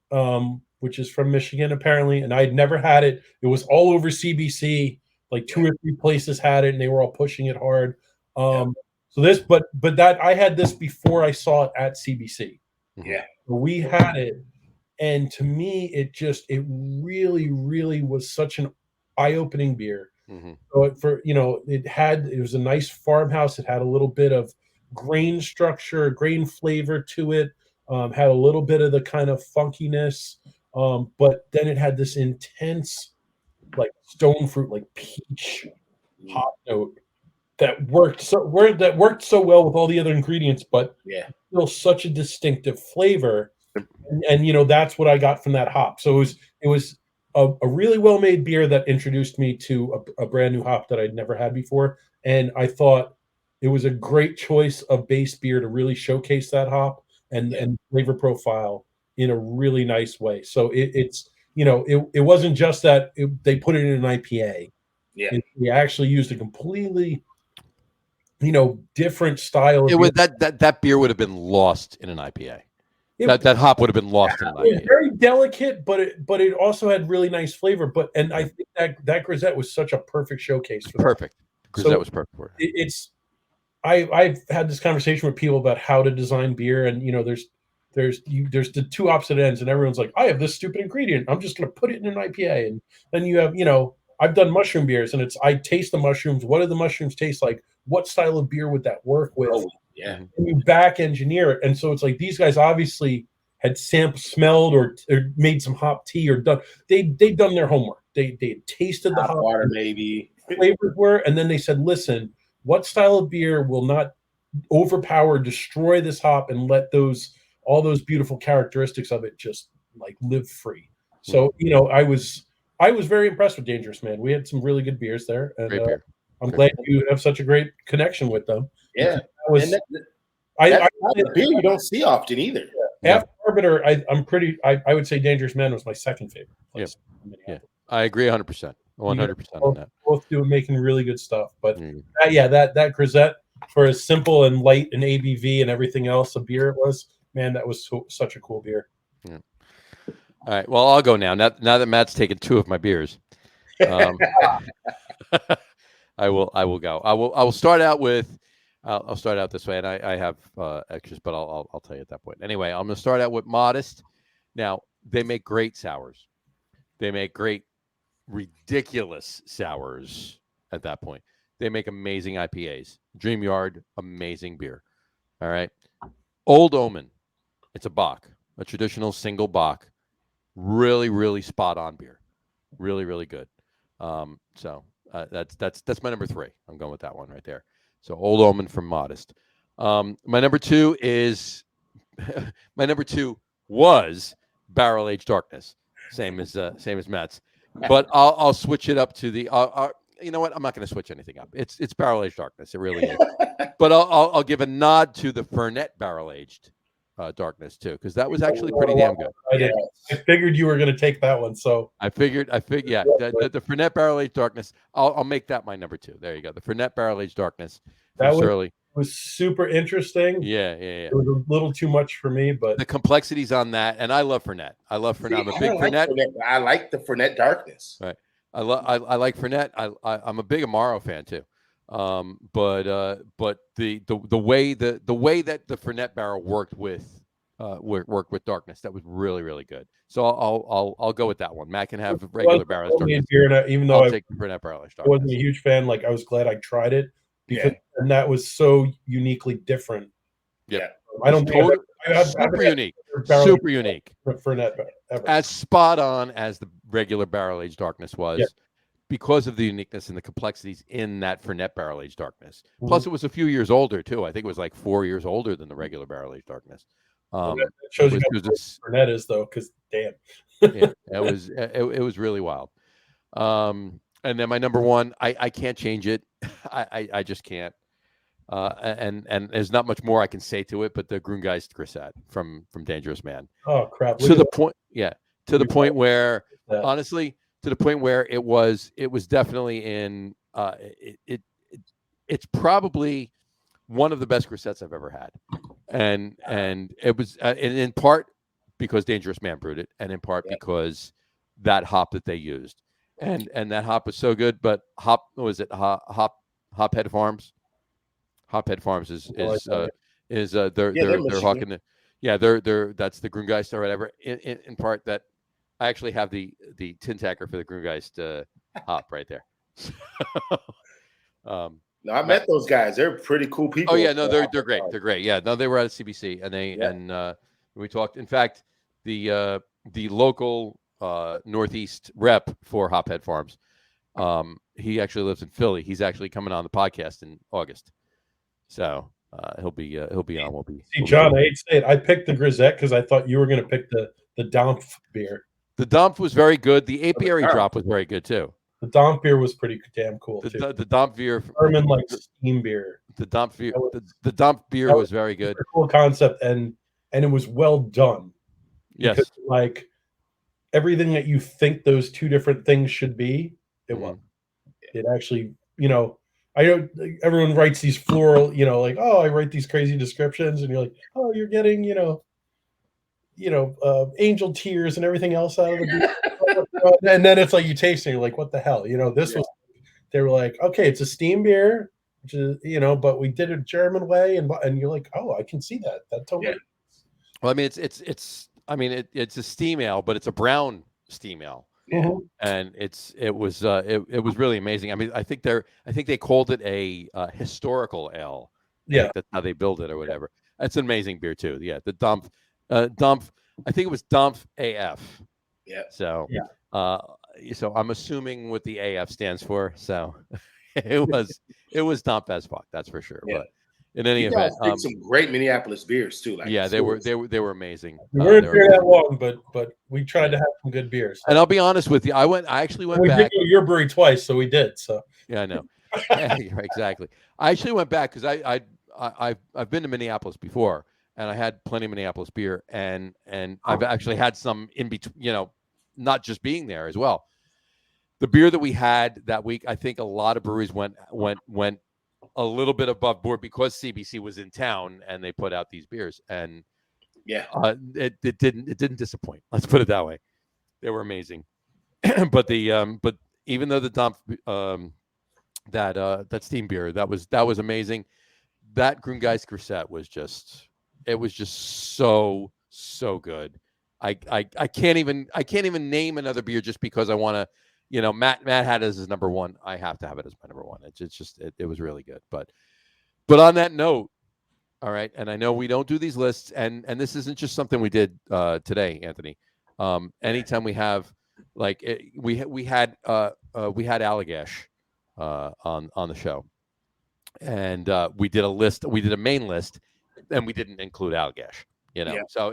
which is from Michigan apparently, and I'd never had it. It was all over CBC, like 2 or 3 places had it, and they were all pushing it hard. So this, but that I had this before I saw it at CBC. Yeah, we had it, and to me, it really, really was such an eye-opening beer. So it was a nice farmhouse. It had a little bit of grain structure, grain flavor to it. Had a little bit of the kind of funkiness, but then it had this intense, stone fruit, peach hop note that worked so well with all the other ingredients, but still such a distinctive flavor. And that's what I got from that hop. So it was a really well made beer that introduced me to a brand new hop that I'd never had before, and I thought it was a great choice of base beer to really showcase that hop and flavor profile in a really nice way. So it wasn't just that they put it in an IPA. Yeah. They actually used a completely, different style. It was that beer would have been lost in an IPA. That hop would have been lost in an IPA. It was very delicate, but it also had really nice flavor. And I think that Grisette was such a perfect showcase for that. Perfect. Grisette was perfect for it. I've had this conversation with people about how to design beer, and there's the two opposite ends, and everyone's like, I have this stupid ingredient, I'm just going to put it in an IPA. And then you have, I've done mushroom beers, and I taste the mushrooms. What do the mushrooms taste like? What style of beer would that work with? Oh, yeah. And you back engineer it. And so it's like these guys obviously had smelled or made some hop tea or done. They'd done their homework. They tasted the hop water, maybe flavors were, and then they said, listen, what style of beer will not overpower, destroy this hop, and let all those beautiful characteristics of it just like live free. So I was very impressed with Dangerous Man. We had some really good beers there, and Great beer. I'm glad you have such a great connection with them. Yeah, that's a beer you don't see often either. After Arbiter, I would say Dangerous Man was my second favorite place. Yeah, I agree 100%. 100% on that. Both making really good stuff, but that Grisette, for as simple and light and ABV and everything else a beer it was, man, that was such a cool beer. Yeah. All right, well, I'll go now. Now that Matt's taken two of my beers, I will go. I will start out with. I'll start out this way, and I have extras, but I'll tell you at that point. Anyway, I'm going to start out with Modest. Now, they make great sours. They make great, ridiculous sours at that point. They make amazing IPAs. Dream Yard, amazing beer. All right. Old Omen. It's a Bock, a traditional single Bock. Really, really spot on beer. Really, really good. So that's my number 3. I'm going with that one right there. So Old Omen from Modest. My number 2 is my number 2 was Barrel Aged Darkness, same as Matt's. But I'll switch it up to the. You know what? I'm not going to switch anything up. It's Barrel Aged Darkness. It really is. But I'll give a nod to the Fernet Barrel Aged Darkness too, because that was actually pretty damn good. I figured you were going to take that one, so I figured. Yeah, the Fernet Barrel Aged Darkness. I'll make that my number 2. There you go. The Fernet Barrel Aged Darkness. That was super interesting. Yeah. It was a little too much for me, but the complexities on that, and I love Fernet. I'm a big Fernet. I like the Fernet Darkness. Right. I like Fernet. I'm a big Amaro fan too. But the way that the Fernet barrel worked with Darkness, that was really, really good. So I'll go with that one. Matt can have regular barrel Darkness. Even though I'll take the Fernet barrel Darkness. I wasn't a huge fan, like I was glad I tried it because and that was so uniquely different. Yeah. I don't think super unique. Super unique. Fernet ever. As spot on as the regular barrel aged Darkness was. Yeah. Because of the uniqueness and the complexities in that Fernet Barrel Aged Darkness. Plus, it was a few years older too. I think it was like 4 years older than the regular Barrel Aged Darkness. That shows you how Fernet is, though, because damn, it was really wild. And then my number 1, I can't change it. I just can't. And there's not much more I can say to it, but the Grüngeist Grisette from Dangerous Man. Oh crap! To the point where honestly. To the point where it was definitely in it's probably one of the best Grisettes I've ever had, and it was in part because Dangerous Man brewed it, and in part because that hop that they used, and that hop was so good. But Hophead Farms? Hophead Farms is they're hawking the they're that's the Grüngeist or whatever. In part that. I actually have the tin tacker for the Grüngeist hop right there. No, I met those guys. They're pretty cool people. Oh yeah, no, they're great. They're great. Yeah, no, they were at CBC and we talked. In fact, the local Northeast rep for Hophead Farms, he actually lives in Philly. He's actually coming on the podcast in August, so he'll be on. We'll be. See, John, I hate to say it. I picked the Grisette because I thought you were going to pick the Dampf beer. The Dampf was very good. The apiary drop was very good too. The Dampf beer was pretty damn cool too. The Dampf beer, German like steam beer. The Dampf beer, the Dampf beer was very good. Cool concept, and it was well done. Yes, like everything that you think those two different things should be. It wasn't. It actually, I know everyone writes these floral, like, oh, I write these crazy descriptions, and you're like, oh, you're getting, angel tears and everything else out of the beer. And then it's like you taste it, and you're like, what the hell? This was, they were like, okay, it's a steam beer, which is, but we did it German way, and you're like, oh, I can see that. That totally. Yeah. Well, I mean, it's a steam ale, but it's a brown steam ale. Mm-hmm. And it was really amazing. I mean, I think they called it a historical ale. Yeah, that's how they build it or whatever. That's an amazing beer too. Yeah, the Dump. I think it was Dump AF. Yeah. So so I'm assuming what the AF stands for. So it was Dump as fuck. That's for sure. Yeah. But in any event, some great Minneapolis beers too. Like they were amazing. We weren't there that long, but we tried to have some good beers. And I'll be honest with you, I actually went back. We did your brewery twice, so we did. So yeah, I know. Yeah, exactly. I actually went back because I've been to Minneapolis before, and I had plenty of Minneapolis beer, and I've actually had some in between. Not just being there as well. The beer that we had that week, I think a lot of breweries went a little bit above board because CBC was in town and they put out these beers, and it didn't disappoint. Let's put it that way. They were amazing. but even though the Dump that steam beer that was amazing, that Grüngeist Grisette was just so good. I can't even name another beer just because I want to. Matt had it as his number one. I have to have it as my number one. It was really good. But on that note, all right. And I know we don't do these lists, and this isn't just something we did today, Anthony. Anytime we have we had Allagash on the show, and we did a list. We did a main list, and we didn't include Allagash. So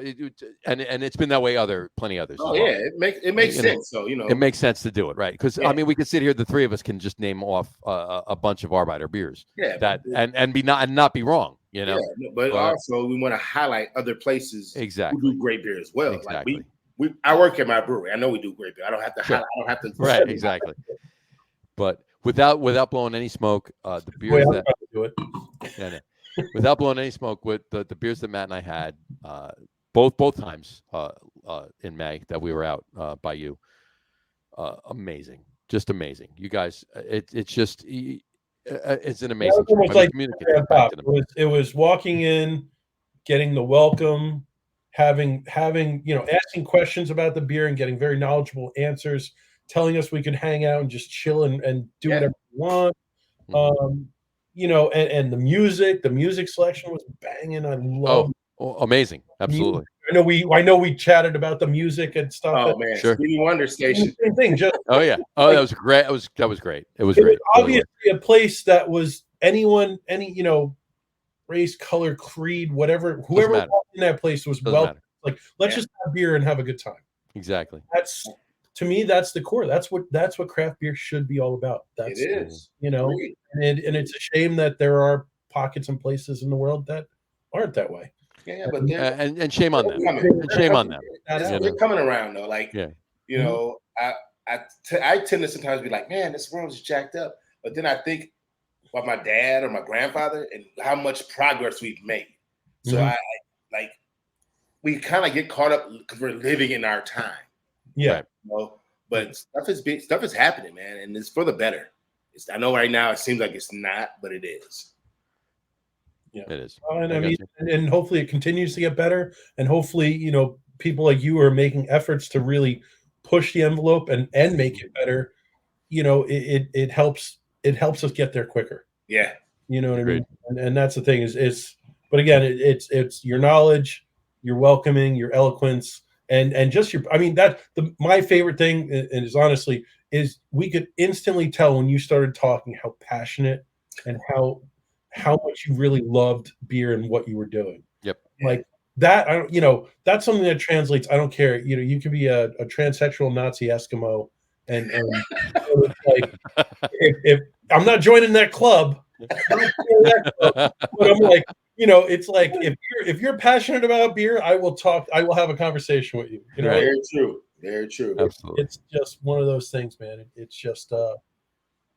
and it's been that way. Plenty others. Oh yeah, it makes sense. So it makes sense to do it, right? Because I mean, we could sit here. The three of us can just name off a bunch of Arbeiter beers. Yeah, and not be wrong. Yeah, but also we want to highlight other places exactly who do great beer as well. Exactly. Like I work at my brewery. I know we do great beer. I don't have to highlight. I don't have to. Right. Exactly. But without blowing any smoke, the beers that do it. Yeah, without blowing any smoke, with the beers that Matt and I had both times in May that we were out by you, amazing, just amazing. You guys, it's an amazing. It was walking in, getting the welcome, having asking questions about the beer and getting very knowledgeable answers, telling us we could hang out and just chill and do whatever we want. Mm-hmm. And the music selection was banging. I love. Oh, amazing! Absolutely. I know we chatted about the music and stuff. Oh man, sure. Stevie Wonder Station. Same thing. Just that was great. That was great. It was great. Obviously, a place that was any race, color, creed, whatever, whoever walked in that place was welcome. Like, let's just have beer and have a good time. Exactly. To me, that's the core. That's what craft beer should be all about. It is. And it's a shame that there are pockets and places in the world that aren't that way. Yeah, but and shame on them. And shame on them. They're coming around though. Like, I tend to sometimes be like, man, this world is jacked up. But then I think about my dad or my grandfather and how much progress we've made. So we kind of get caught up because we're living in our time. Yeah. But stuff is happening, man, and it's for the better. I know right now it seems like it's not, but it is. Yeah, it is. And hopefully it continues to get better. And hopefully, people like you are making efforts to really push the envelope and make it better. It helps us get there quicker. Yeah. You know what I mean? And that's the thing but again, it's your knowledge, your welcoming, your eloquence, and just my favorite thing, and is honestly, is we could instantly tell when you started talking how passionate and how much you really loved beer and what you were doing. Yep. Like that, that's something that translates. I don't care. You could be a transsexual Nazi Eskimo, and like if I'm not joining that club, but I'm like, it's like if you're passionate about beer, I will have a conversation with you. Very true. Very true. Absolutely. It's just one of those things, man. It's just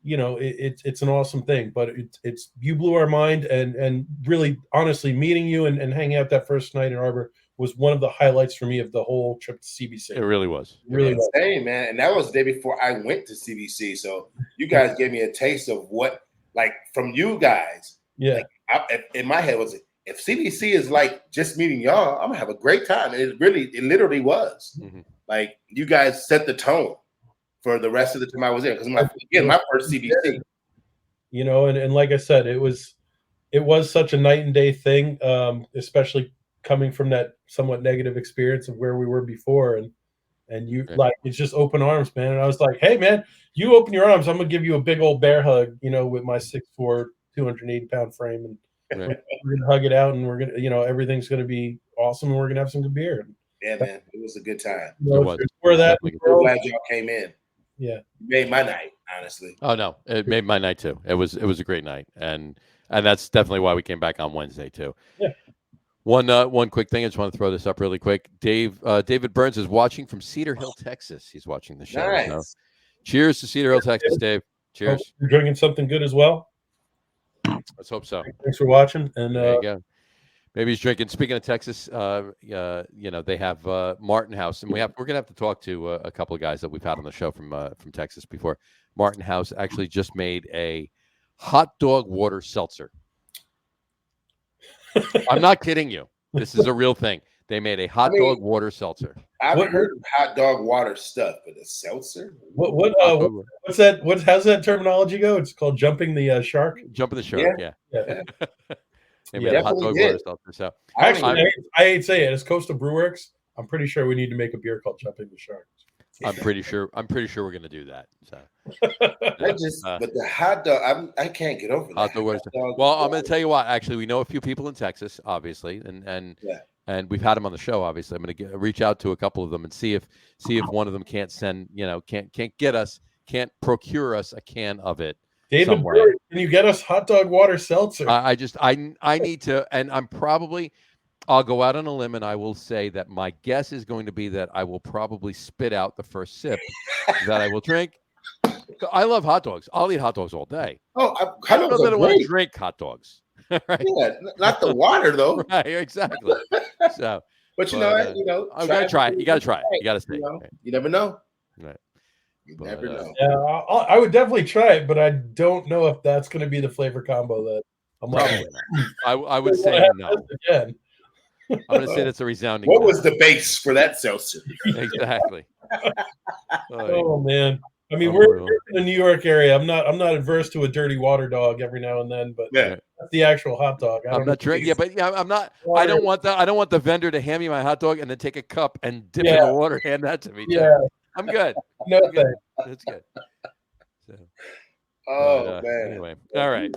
it's an awesome thing. But it's you blew our mind, and really honestly meeting you and hanging out that first night in Arbor was one of the highlights for me of the whole trip to CBC. It really was. Really was. Hey, man, and that was the day before I went to CBC. So you guys gave me a taste of what, like, from you guys. Yeah. Like, in my head was, if CBC is like just meeting y'all, I'm gonna have a great time. And it literally was. Mm-hmm. Like, you guys set the tone for the rest of the time I was there, because my first CBC. You know, and like I said, it was such a night and day thing, especially coming from that somewhat negative experience of where we were before, and you like, it's just open arms, man. And I was like, hey man, you open your arms, I'm gonna give you a big old bear hug, you know, with my 6'4", 280-pound frame, and we're gonna hug it out, and we're gonna, you know, everything's gonna be awesome, and we're gonna have some good beer. Yeah, man, it was a good time. You know, for that, I'm glad y'all came in. Yeah, you made my night, honestly. Oh no, it made my night too. It was a great night, and that's definitely why we came back on Wednesday too. Yeah. One quick thing, I just want to throw this up really quick. David Burns is watching from Cedar Hill, Texas. He's watching the show. Nice. So cheers to Cedar Hill, Texas, Dave. Cheers. Oh, you're drinking something good as well. Let's hope so. Thanks for watching. And there you go. Maybe he's drinking. Speaking of Texas, you know, they have Martin House, and we're gonna have to talk to a couple of guys that we've had on the show from Texas before. Martin House actually just made a hot dog water seltzer. I'm not kidding you. This is a real thing. They made a hot dog water seltzer. I've heard of hot dog water stuff, but a seltzer? What's that? How's that terminology go? It's called jumping the shark. Jumping the shark, yeah. They made a hot dog water seltzer. So actually, I hate to say it. As Coastal Brewworks, I'm pretty sure we need to make a beer called Jumping the Shark. I'm pretty sure we're going to do that. So, but the hot dog, I can't get over that. Hot dog. Well, I'm going to tell you what. Actually, we know a few people in Texas, obviously, and we've had them on the show. Obviously, I'm going to reach out to a couple of them and see if Uh-huh. one of them can't procure us a can of it. David, can you get us hot dog water seltzer? I need to, and I'll go out on a limb and I will say that my guess is going to be that I will probably spit out the first sip that I will drink. I love hot dogs. I'll eat hot dogs all day. Oh, I don't know that I want to drink hot dogs. Right? Yeah, not the water though. Right, exactly. So, but you know, I'm gonna try it. You got to try it. You got to see. You never know. Right. You never know. Yeah, I would definitely try it, but I don't know if that's going to be the flavor combo that I'm like. I would say no. Again. I'm going to say that's a resounding. What was the base for that seltzer? Exactly. Oh man. I mean, we're in the New York area. I'm not adverse to a dirty water dog every now and then, but that's the actual hot dog. I'm not drinking. Yeah, but I'm not. I don't want the vendor to hand me my hot dog and then take a cup and dip it in the water, hand that to me. Yeah, I'm good. No thanks. That's good. So, man. Anyway, all right.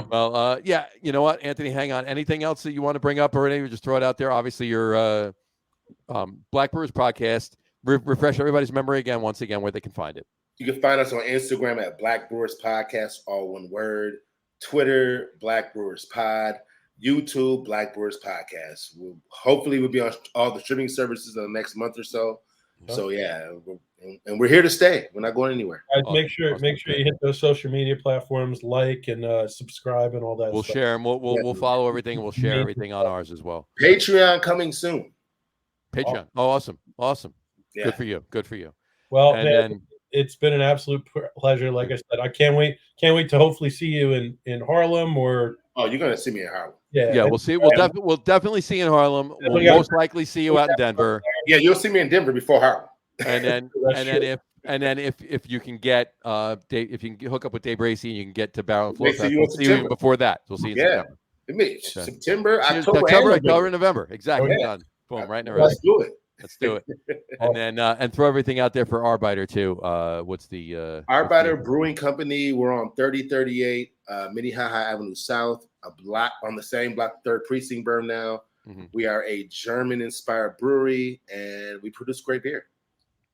Well, yeah. You know what, Anthony? Hang on. Anything else that you want to bring up, or anything? Just throw it out there. Obviously, your Black Brewers Podcast. Refresh everybody's memory once again, where they can find it. You can find us on Instagram at Black Brewers Podcast, all one word. Twitter, Black Brewers Pod. YouTube, Black Brewers Podcast. Hopefully we'll be on all the streaming services in the next month or so. So yeah, and we're here to stay. We're not going anywhere. Guys, make sure you hit those social media platforms, like and subscribe and all that. We'll share them. We'll follow everything. We'll share everything on ours as well. Patreon coming soon. Patreon. Oh, awesome. Yeah. Good for you. Well, then it's been an absolute pleasure. Like I said, I can't wait to hopefully see you in Harlem or. Oh, you're gonna see me in Harlem. Yeah, we'll see. We'll definitely see you in Harlem. We'll most likely see you out in Denver. Yeah, you'll see me in Denver before Harlem. And then if you can get Dave, if you can hook up with Dave Bracey and you can get to Barrel and Flow Fest, we'll see you before that. We'll see you in September, October, November. Exactly. Done. Boom. Right in a row. Let's do it. And throw everything out there for Arbeiter too. What's the Arbeiter Brewing Company? We're on 3038 Minnehaha Avenue South, a block on the same block, 3rd Precinct, Burn now. Mm-hmm. We are a German-inspired brewery, and we produce great beer.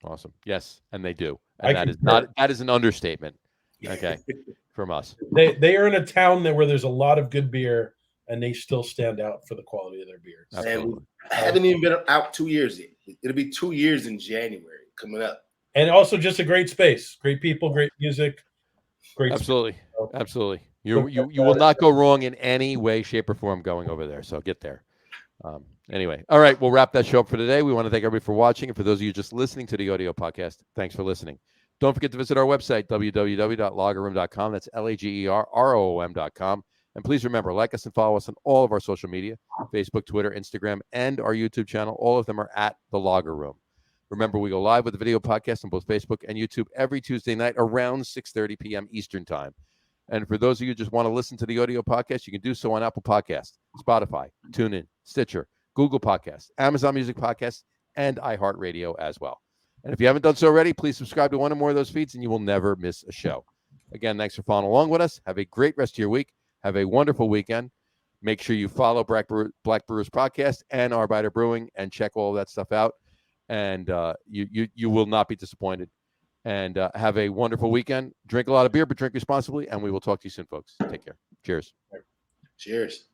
Awesome. Yes, and they do. And that is an understatement. Okay, from us. They are in a town where there's a lot of good beer, and they still stand out for the quality of their beer. And we haven't even been out 2 years yet. It'll be 2 years in January. coming up. And also just a great space, great people, great music, great. Absolutely. Space. Absolutely. You will not go wrong in any way, shape, or form going over there. So get there. Anyway, all right, we'll wrap that show up for today. We want to thank everybody for watching. And for those of you just listening to the audio podcast, thanks for listening. Don't forget to visit our website, www.lagerroom.com. That's LAGERROOM.com. And please remember, like us and follow us on all of our social media, Facebook, Twitter, Instagram, and our YouTube channel. All of them are at The Lager Room. Remember, we go live with the video podcast on both Facebook and YouTube every Tuesday night around 6:30 p.m. Eastern Time. And for those of you who just want to listen to the audio podcast, you can do so on Apple Podcasts, Spotify, TuneIn, Stitcher, Google Podcasts, Amazon Music Podcasts, and iHeartRadio as well. And if you haven't done so already, please subscribe to one or more of those feeds, and you will never miss a show. Again, thanks for following along with us. Have a great rest of your week. Have a wonderful weekend. Make sure you follow Black Brewers Podcast and Arbeiter Brewing and check all of that stuff out. And you will not be disappointed. And have a wonderful weekend. Drink a lot of beer, but drink responsibly. And we will talk to you soon, folks. Take care. Cheers. Cheers.